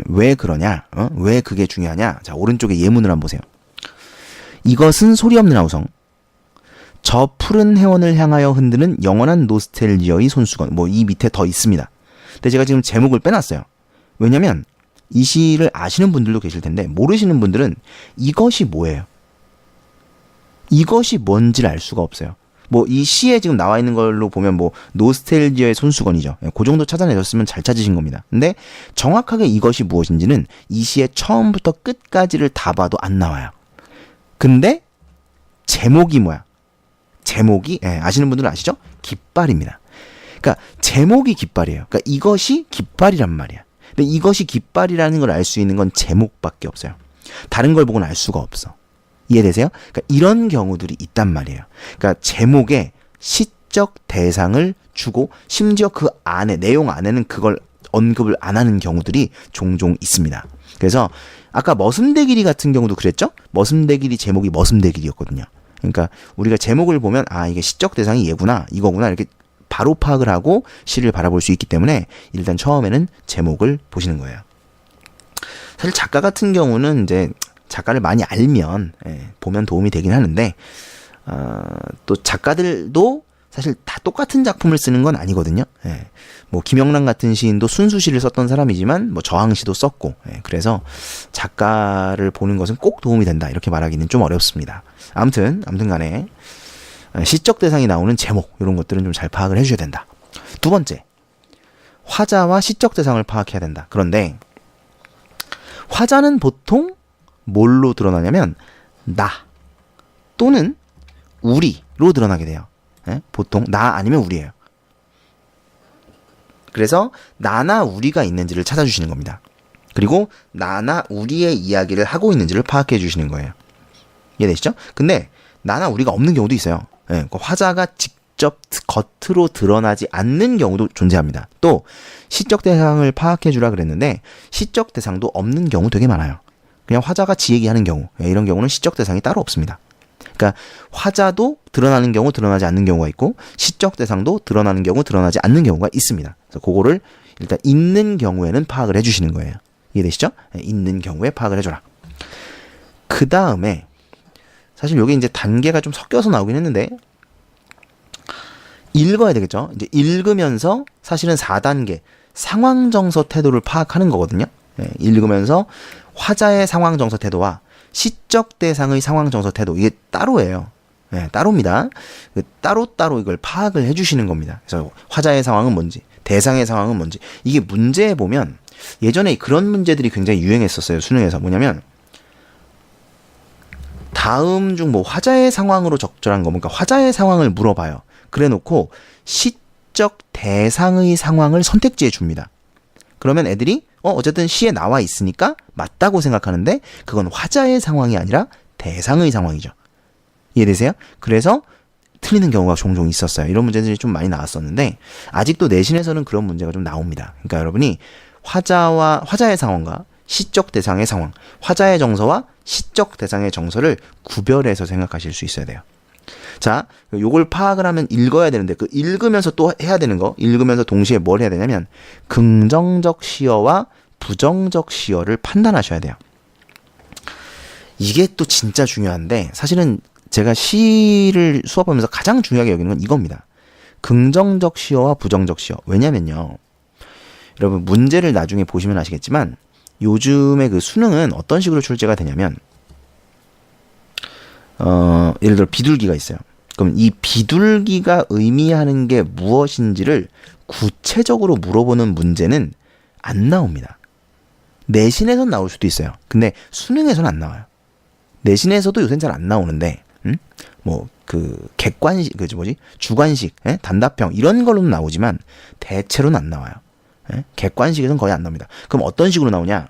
Speaker 1: 왜 그러냐? 왜 그게 중요하냐? 자, 오른쪽에 예문을 한번 보세요. 이것은 소리 없는 아우성. 저 푸른 해원을 향하여 흔드는 영원한 노스텔지어의 손수건. 이 밑에 더 있습니다. 근데 제가 지금 제목을 빼놨어요. 왜냐면 이 시를 아시는 분들도 계실 텐데 모르시는 분들은 이것이 뭐예요? 이것이 뭔지를 알 수가 없어요. 이 시에 지금 나와 있는 걸로 보면 노스텔지어의 손수건이죠. 그 정도 찾아내셨으면 잘 찾으신 겁니다. 근데 정확하게 이것이 무엇인지는 이 시의 처음부터 끝까지를 다 봐도 안 나와요. 근데 제목이 뭐야? 제목이 아시는 분들은 아시죠? 깃발입니다. 그러니까 제목이 깃발이에요. 그러니까 이것이 깃발이란 말이야. 근데 이것이 깃발이라는 걸 알 수 있는 건 제목밖에 없어요. 다른 걸 보고는 알 수가 없어. 이해되세요? 그러니까 이런 경우들이 있단 말이에요. 그러니까 제목에 시적 대상을 주고 심지어 그 안에 내용 안에는 그걸 언급을 안 하는 경우들이 종종 있습니다. 그래서 아까 머슴대길이 같은 경우도 그랬죠? 머슴대길이 제목이 머슴대길이었거든요. 그러니까 우리가 제목을 보면 이게 시적 대상이 얘구나 이거구나 이렇게 바로 파악을 하고 시를 바라볼 수 있기 때문에 일단 처음에는 제목을 보시는 거예요. 사실 작가 같은 경우는 이제 작가를 많이 알면 보면 도움이 되긴 하는데 또 작가들도 사실 다 똑같은 작품을 쓰는 건 아니거든요. 김영란 같은 시인도 순수시를 썼던 사람이지만 저항시도 썼고 그래서 작가를 보는 것은 꼭 도움이 된다 이렇게 말하기는 좀 어렵습니다. 아무튼 간에 시적 대상이 나오는 제목 이런 것들은 좀 잘 파악을 해주셔야 된다. 두 번째, 화자와 시적 대상을 파악해야 된다. 그런데 화자는 보통 뭘로 드러나냐면 나 또는 우리로 드러나게 돼요. 보통 나 아니면 우리예요. 그래서 나나 우리가 있는지를 찾아주시는 겁니다. 그리고 나나 우리의 이야기를 하고 있는지를 파악해 주시는 거예요. 이해되시죠? 근데 나나 우리가 없는 경우도 있어요. 화자가 직접 겉으로 드러나지 않는 경우도 존재합니다. 또 시적 대상을 파악해 주라 그랬는데 시적 대상도 없는 경우 되게 많아요. 그냥 화자가 지 얘기하는 경우 이런 경우는 시적 대상이 따로 없습니다. 그러니까 화자도 드러나는 경우 드러나지 않는 경우가 있고 시적 대상도 드러나는 경우 드러나지 않는 경우가 있습니다. 그래서 그거를 일단 있는 경우에는 파악을 해주시는 거예요. 이해되시죠? 있는 경우에 파악을 해줘라. 그 다음에 사실 여기 이제 단계가 좀 섞여서 나오긴 했는데 읽어야 되겠죠. 이제 읽으면서 사실은 4단계 상황 정서 태도를 파악하는 거거든요. 읽으면서 화자의 상황 정서 태도와 시적 대상의 상황 정서 태도 이게 따로예요. 따로입니다. 따로 이걸 파악을 해주시는 겁니다. 그래서 화자의 상황은 뭔지, 대상의 상황은 뭔지 이게 문제에 보면 예전에 그런 문제들이 굉장히 유행했었어요. 수능에서 뭐냐면 다음 중 화자의 상황으로 적절한 거 그러니까 화자의 상황을 물어봐요. 그래놓고 시적 대상의 상황을 선택지에 줍니다. 그러면 애들이 어쨌든 시에 나와 있으니까 맞다고 생각하는데 그건 화자의 상황이 아니라 대상의 상황이죠. 이해되세요? 그래서 틀리는 경우가 종종 있었어요. 이런 문제들이 좀 많이 나왔었는데 아직도 내신에서는 그런 문제가 좀 나옵니다. 그러니까 여러분이 화자의 상황과 시적 대상의 상황, 화자의 정서와 시적 대상의 정서를 구별해서 생각하실 수 있어야 돼요. 자, 요걸 파악을 하면 읽어야 되는데 그 읽으면서 또 해야 되는 거, 읽으면서 동시에 뭘 해야 되냐면 긍정적 시어와 부정적 시어를 판단하셔야 돼요. 이게 또 진짜 중요한데 사실은 제가 시를 수업하면서 가장 중요하게 여기는 건 이겁니다. 긍정적 시어와 부정적 시어. 왜냐면요. 여러분 문제를 나중에 보시면 아시겠지만 요즘에 그 수능은 어떤 식으로 출제가 되냐면 예를 들어 비둘기가 있어요. 그럼 이 비둘기가 의미하는 게 무엇인지를 구체적으로 물어보는 문제는 안 나옵니다. 내신에선 나올 수도 있어요. 근데 수능에서는 안 나와요. 내신에서도 요새는 잘 안 나오는데 뭐 그 객관식 주관식 단답형 이런 걸로는 나오지만 대체로는 안 나와요. 객관식에서는 거의 안 나옵니다. 그럼 어떤 식으로 나오냐?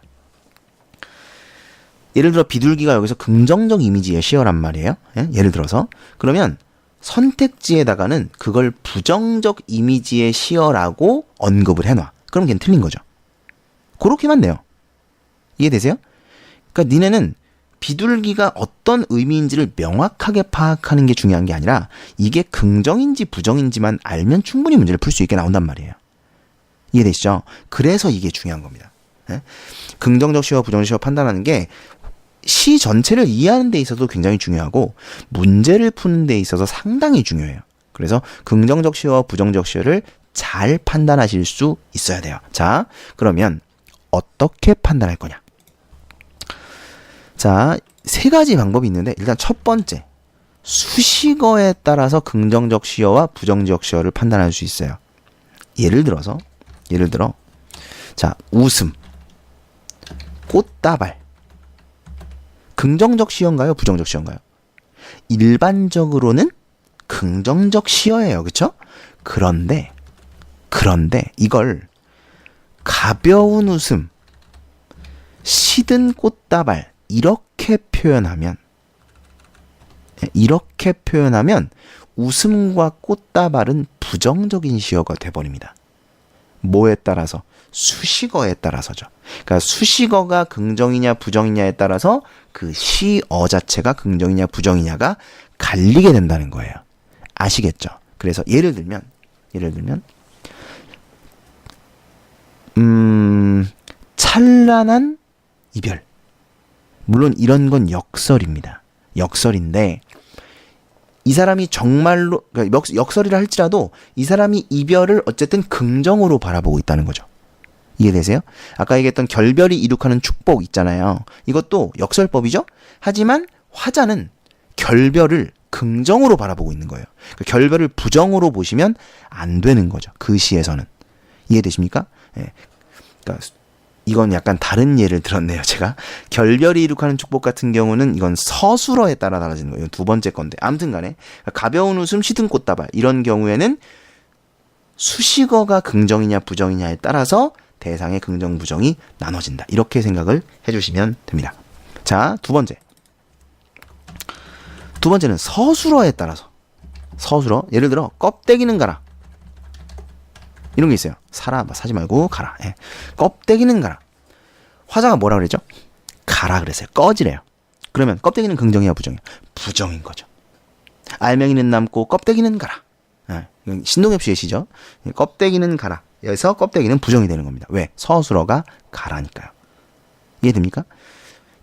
Speaker 1: 예를 들어 비둘기가 여기서 긍정적 이미지의 시어란 말이에요. 예를 들어서 그러면 선택지에다가는 그걸 부정적 이미지의 시어라고 언급을 해놔. 그럼 걔는 틀린 거죠. 그렇게만 돼요. 이해되세요? 그러니까 니네는 비둘기가 어떤 의미인지를 명확하게 파악하는 게 중요한 게 아니라 이게 긍정인지 부정인지만 알면 충분히 문제를 풀 수 있게 나온단 말이에요. 이해되시죠? 그래서 이게 중요한 겁니다. 긍정적 시어, 부정적 시어 판단하는 게 시 전체를 이해하는 데 있어서 굉장히 중요하고 문제를 푸는 데 있어서 상당히 중요해요. 그래서 긍정적 시어와 부정적 시어를 잘 판단하실 수 있어야 돼요. 자, 그러면 어떻게 판단할 거냐? 자, 세 가지 방법이 있는데 일단 첫 번째, 수식어에 따라서 긍정적 시어와 부정적 시어를 판단할 수 있어요. 예를 들어 자, 웃음, 꽃다발 긍정적 시어인가요? 부정적 시어인가요? 일반적으로는 긍정적 시어예요. 그렇죠? 그런데 이걸 가벼운 웃음, 시든 꽃다발 이렇게 표현하면 웃음과 꽃다발은 부정적인 시어가 돼버립니다. 뭐에 따라서? 수식어에 따라서죠. 그러니까 수식어가 긍정이냐 부정이냐에 따라서 그 시어 자체가 긍정이냐 부정이냐가 갈리게 된다는 거예요. 아시겠죠? 그래서 예를 들면 찬란한 이별. 물론 이런 건 역설입니다. 역설인데 이 사람이 정말로 그러니까 역설이라 할지라도 이 사람이 이별을 어쨌든 긍정으로 바라보고 있다는 거죠. 이해되세요? 아까 얘기했던 결별이 이룩하는 축복 있잖아요. 이것도 역설법이죠. 하지만 화자는 결별을 긍정으로 바라보고 있는 거예요. 그러니까 결별을 부정으로 보시면 안 되는 거죠. 그 시에서는. 이해되십니까? 예. 그러니까 이건 약간 다른 예를 들었네요. 제가 결별이 이룩하는 축복 같은 경우는 이건 서술어에 따라 달라지는 거예요. 이건 두 번째 건데 아무튼 간에 가벼운 웃음, 시든 꽃다발 이런 경우에는 수식어가 긍정이냐 부정이냐에 따라서 대상의 긍정 부정이 나눠진다. 이렇게 생각을 해주시면 됩니다. 자, 두 번째는 서술어에 따라서. 서술어 예를 들어 껍데기는 가라 이런 게 있어요. 사지 말고 가라. 예. 껍데기는 가라. 화자가 뭐라 그랬죠? 가라 그랬어요. 꺼지래요. 그러면 껍데기는 긍정이야 부정이야? 부정인 거죠. 알맹이는 남고 껍데기는 가라. 예. 신동엽 씨의 시죠. 껍데기는 가라. 여기서 껍데기는 부정이 되는 겁니다. 왜? 서술어가 가라니까요. 이해됩니까?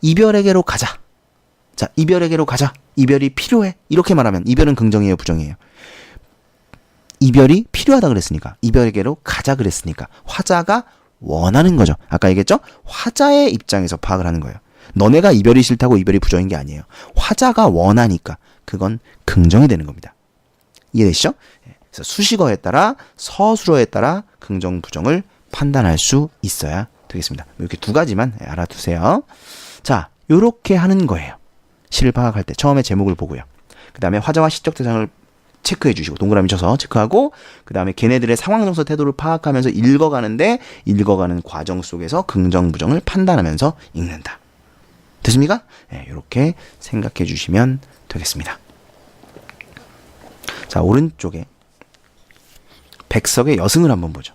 Speaker 1: 이별에게로 가자. 자, 이별에게로 가자. 이별이 필요해. 이렇게 말하면 이별은 긍정이에요 부정이에요? 이별이 필요하다 그랬으니까 이별에게로 가자 그랬으니까 화자가 원하는 거죠. 아까 얘기했죠? 화자의 입장에서 파악을 하는 거예요. 너네가 이별이 싫다고 이별이 부정인 게 아니에요. 화자가 원하니까 그건 긍정이 되는 겁니다. 이해되시죠? 그래서 수식어에 따라 서술어에 따라 긍정 부정을 판단할 수 있어야 되겠습니다. 이렇게 두 가지만 알아두세요. 자, 요렇게 하는 거예요. 시를 파악할 때 처음에 제목을 보고요. 그 다음에 화자와 시적 대상을 체크해 주시고 동그라미 쳐서 체크하고 그 다음에 걔네들의 상황 정서 태도를 파악하면서 읽어가는데 읽어가는 과정 속에서 긍정 부정을 판단하면서 읽는다. 됐습니까? 네, 이렇게 생각해 주시면 되겠습니다. 자, 오른쪽에 백석의 여승을 한번 보죠.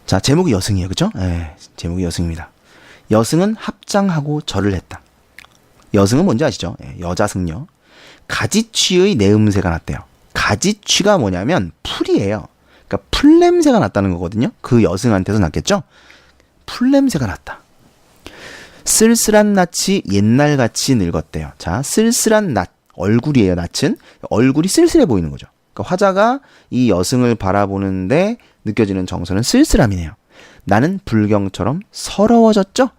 Speaker 1: 자, 제목이 여승이에요. 그죠? 예, 제목이 여승입니다. 여승은 합장하고 절을 했다. 여승은 뭔지 아시죠? 예, 여자 승려. 가지취의 내음새가 났대요. 가지취가 뭐냐면 풀이에요. 그러니까 풀 냄새가 났다는 거거든요. 그 여승한테서 났겠죠? 풀 냄새가 났다. 쓸쓸한 낯이 옛날같이 늙었대요. 자, 쓸쓸한 낯. 얼굴이에요, 낯은. 얼굴이 쓸쓸해 보이는 거죠. 그러니까 화자가 이 여승을 바라보는데 느껴지는 정서는 쓸쓸함이네요. 나는 불경처럼 서러워졌죠?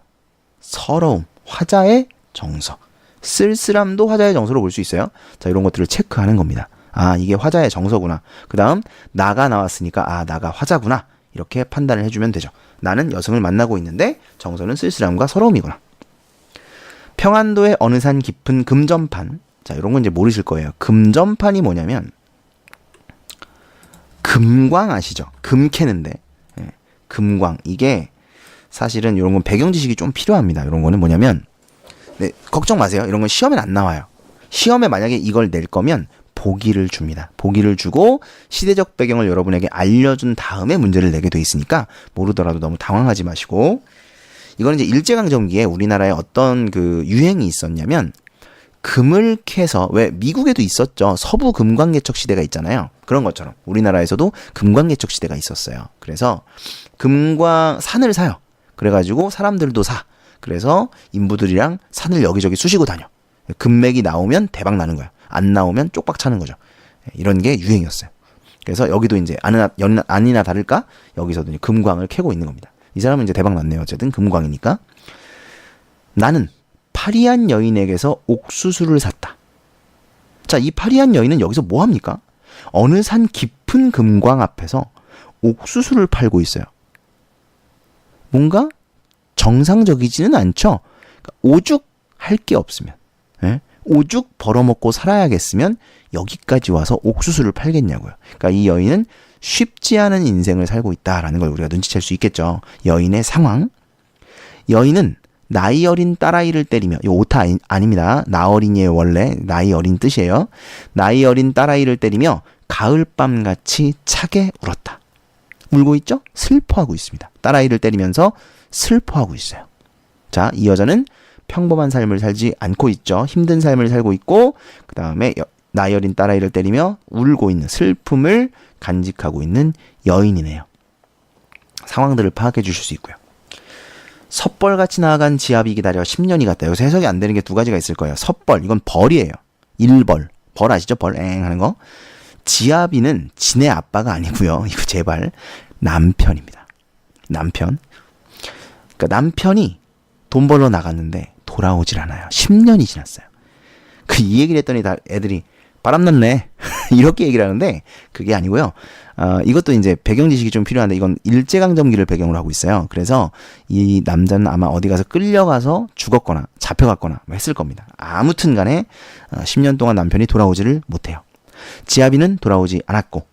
Speaker 1: 서러움. 화자의 정서. 쓸쓸함도 화자의 정서로 볼 수 있어요. 자, 이런 것들을 체크하는 겁니다. 아, 이게 화자의 정서구나. 그 다음 나가 나왔으니까 아, 나가 화자구나. 이렇게 판단을 해주면 되죠. 나는 여승을 만나고 있는데 정서는 쓸쓸함과 서러움이구나. 평안도의 어느 산 깊은 금전판. 자, 이런 건 이제 모르실 거예요. 금전판이 뭐냐면 금광 아시죠? 금 캐는데. 예, 금광. 이게 사실은 이런 건 배경 지식이 좀 필요합니다. 이런 거는 뭐냐면 네, 걱정 마세요. 이런 건 시험엔 안 나와요. 시험에 만약에 이걸 낼 거면 보기를 줍니다. 보기를 주고 시대적 배경을 여러분에게 알려준 다음에 문제를 내게 돼 있으니까 모르더라도 너무 당황하지 마시고, 이거는 이제 일제강점기에 우리나라에 어떤 그 유행이 있었냐면 금을 캐서, 왜 미국에도 있었죠. 서부 금광개척 시대가 있잖아요. 그런 것처럼 우리나라에서도 금광개척 시대가 있었어요. 그래서 금광 산을 사요. 그래가지고 사람들도 사. 그래서 인부들이랑 산을 여기저기 쑤시고 다녀. 금맥이 나오면 대박 나는 거야. 안 나오면 쪽박 차는 거죠. 이런 게 유행이었어요. 그래서 여기도 이제 아니나 다를까 여기서도 금광을 캐고 있는 겁니다. 이 사람은 이제 대박 났네요. 어쨌든 금광이니까. 나는 파리한 여인에게서 옥수수를 샀다. 자, 이 파리한 여인은 여기서 뭐 합니까? 어느 산 깊은 금광 앞에서 옥수수를 팔고 있어요. 뭔가 정상적이지는 않죠. 그러니까 오죽 할 게 없으면, 예? 오죽 벌어먹고 살아야겠으면 여기까지 와서 옥수수를 팔겠냐고요. 그러니까 이 여인은 쉽지 않은 인생을 살고 있다라는 걸 우리가 눈치챌 수 있겠죠. 여인의 상황. 여인은 나이 어린 딸아이를 때리며, 이 오타 아닙니다. 나어린이의 원래 나이 어린 뜻이에요. 나이 어린 딸아이를 때리며 가을밤같이 차게 울었다. 울고 있죠? 슬퍼하고 있습니다. 딸아이를 때리면서 슬퍼하고 있어요. 자, 이 여자는 평범한 삶을 살지 않고 있죠. 힘든 삶을 살고 있고, 그 다음에 나이 어린 딸아이를 때리며 울고 있는, 슬픔을 간직하고 있는 여인이네요. 상황들을 파악해 주실 수 있고요. 섣벌같이 나아간 지압이 기다려 10년이 갔다. 여기서 해석이 안 되는 게 두 가지가 있을 거예요. 섣벌, 이건 벌이에요. 일벌. 벌 아시죠? 벌 엥 하는 거. 지압이는 지네 아빠가 아니고요. 이거 제발 남편입니다. 남편. 그러니까 남편이 돈 벌러 나갔는데 돌아오질 않아요. 10년이 지났어요. 이 얘기를 했더니 다 애들이 바람났네 이렇게 얘기를 하는데 그게 아니고요. 이것도 이제 배경 지식이 좀 필요한데 이건 일제강점기를 배경으로 하고 있어요. 그래서 이 남자는 아마 어디 가서 끌려가서 죽었거나 잡혀갔거나 했을 겁니다. 아무튼 간에 10년 동안 남편이 돌아오지를 못해요. 지아비는 돌아오지 않았고,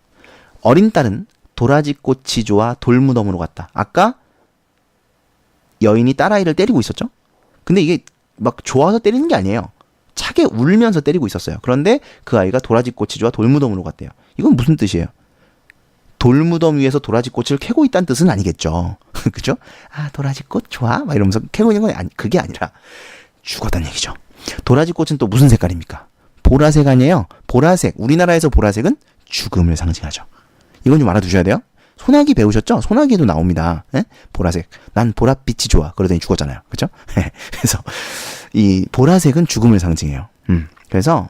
Speaker 1: 어린 딸은 도라지꽃이 좋아 돌무덤으로 갔다. 아까 여인이 딸아이를 때리고 있었죠? 근데 이게 막 좋아서 때리는 게 아니에요. 차게 울면서 때리고 있었어요. 그런데 그 아이가 도라지꽃이 좋아 돌무덤으로 갔대요. 이건 무슨 뜻이에요? 돌무덤 위에서 도라지꽃을 캐고 있다는 뜻은 아니겠죠. 그죠? 아, 도라지꽃 좋아? 막 이러면서 캐고 있는 건 그게 아니라 죽었다는 얘기죠. 도라지꽃은 또 무슨 색깔입니까? 보라색 아니에요. 보라색. 우리나라에서 보라색은 죽음을 상징하죠. 이건 좀 알아두셔야 돼요. 소나기 배우셨죠? 소나기에도 나옵니다. 에? 보라색. 난 보랏빛이 좋아. 그러더니 죽었잖아요. 그죠? 그래서 이 보라색은 죽음을 상징해요. 그래서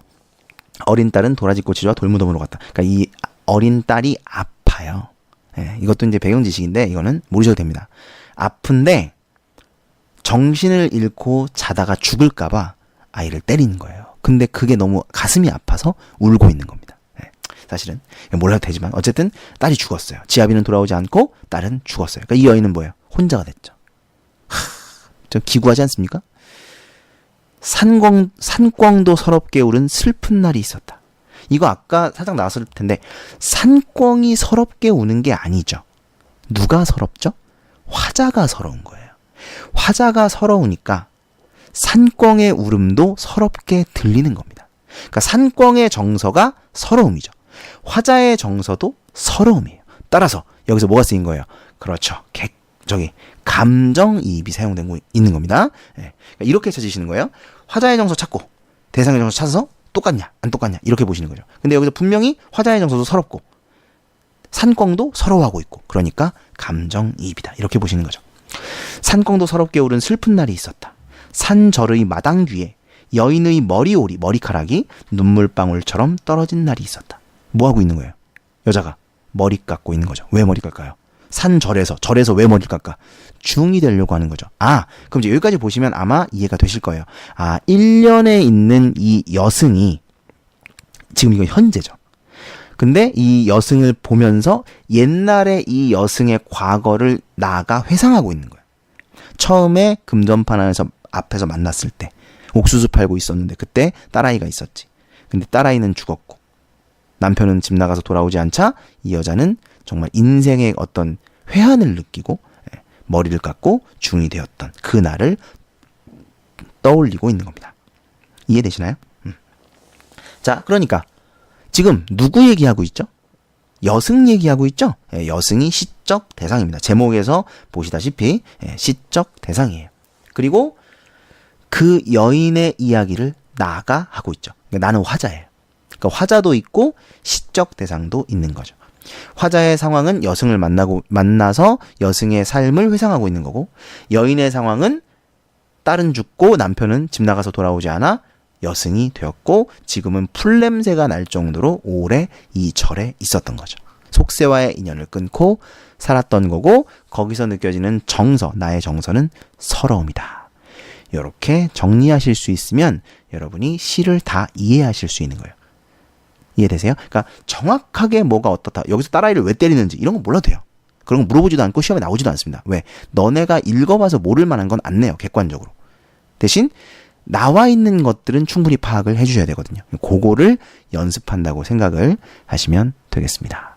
Speaker 1: 어린 딸은 도라지꽃이 좋아 돌무덤으로 갔다. 그러니까 이 어린 딸이 아파요. 예, 이것도 이제 배경 지식인데 이거는 모르셔도 됩니다. 아픈데 정신을 잃고 자다가 죽을까봐 아이를 때리는 거예요. 근데 그게 너무 가슴이 아파서 울고 있는 겁니다. 예, 사실은 몰라도 되지만 어쨌든 딸이 죽었어요. 지아비는 돌아오지 않고 딸은 죽었어요. 그러니까 이 여인은 뭐예요? 혼자가 됐죠. 좀 기구하지 않습니까? 산꿩도 서럽게 울은 슬픈 날이 있었다. 이거 아까 살짝 나왔을 텐데 산꿩이 서럽게 우는 게 아니죠. 누가 서럽죠? 화자가 서러운 거예요. 화자가 서러우니까 산꿩의 울음도 서럽게 들리는 겁니다. 그러니까 산꿩의 정서가 서러움이죠. 화자의 정서도 서러움이에요. 따라서 여기서 뭐가 쓰인 거예요? 그렇죠. 감정이입이 사용되고 있는 겁니다. 예. 그러니까 이렇게 찾으시는 거예요. 화자의 정서 찾고 대상의 정서 찾아서 똑같냐 안 똑같냐 이렇게 보시는 거죠. 근데 여기서 분명히 화자의 정서도 서럽고 산꿩도 서러워하고 있고 그러니까 감정이입이다 이렇게 보시는 거죠. 산꿩도 서럽게 울은 슬픈 날이 있었다. 산절의 마당 뒤에 여인의 머리카락이 눈물방울처럼 떨어진 날이 있었다. 뭐 하고 있는 거예요? 여자가 머리 깎고 있는 거죠. 왜 머리 깎아요? 절에서 왜 머리를 깎아? 중이 되려고 하는 거죠. 그럼 이제 여기까지 보시면 아마 이해가 되실 거예요. 1년에 있는 이 여승이 지금 이건 현재죠. 근데 이 여승을 보면서 옛날에 이 여승의 과거를 나아가 회상하고 있는 거예요. 처음에 금전판 앞에서 만났을 때 옥수수 팔고 있었는데 그때 딸아이가 있었지. 근데 딸아이는 죽었고 남편은 집 나가서 돌아오지 않자 이 여자는 정말 인생의 어떤 회한을 느끼고 머리를 깎고 중이 되었던 그 날을 떠올리고 있는 겁니다. 이해되시나요? 자, 그러니까 지금 누구 얘기하고 있죠? 여승 얘기하고 있죠? 여승이 시적 대상입니다. 제목에서 보시다시피 시적 대상이에요. 그리고 그 여인의 이야기를 나가 하고 있죠. 그러니까 나는 화자예요. 그러니까 화자도 있고 시적 대상도 있는 거죠. 화자의 상황은 여승을 만나서 여승의 삶을 회상하고 있는 거고, 여인의 상황은 딸은 죽고 남편은 집 나가서 돌아오지 않아 여승이 되었고 지금은 풀냄새가 날 정도로 오래 이 절에 있었던 거죠. 속세와의 인연을 끊고 살았던 거고, 거기서 느껴지는 정서, 나의 정서는 서러움이다. 이렇게 정리하실 수 있으면 여러분이 시를 다 이해하실 수 있는 거예요. 이해되세요? 그러니까 정확하게 뭐가 어떻다, 여기서 딸아이를 왜 때리는지 이런 거 몰라도 돼요. 그런 거 물어보지도 않고 시험에 나오지도 않습니다. 왜? 너네가 읽어봐서 모를 만한 건 안 내요, 객관적으로. 대신 나와 있는 것들은 충분히 파악을 해주셔야 되거든요. 그거를 연습한다고 생각을 하시면 되겠습니다.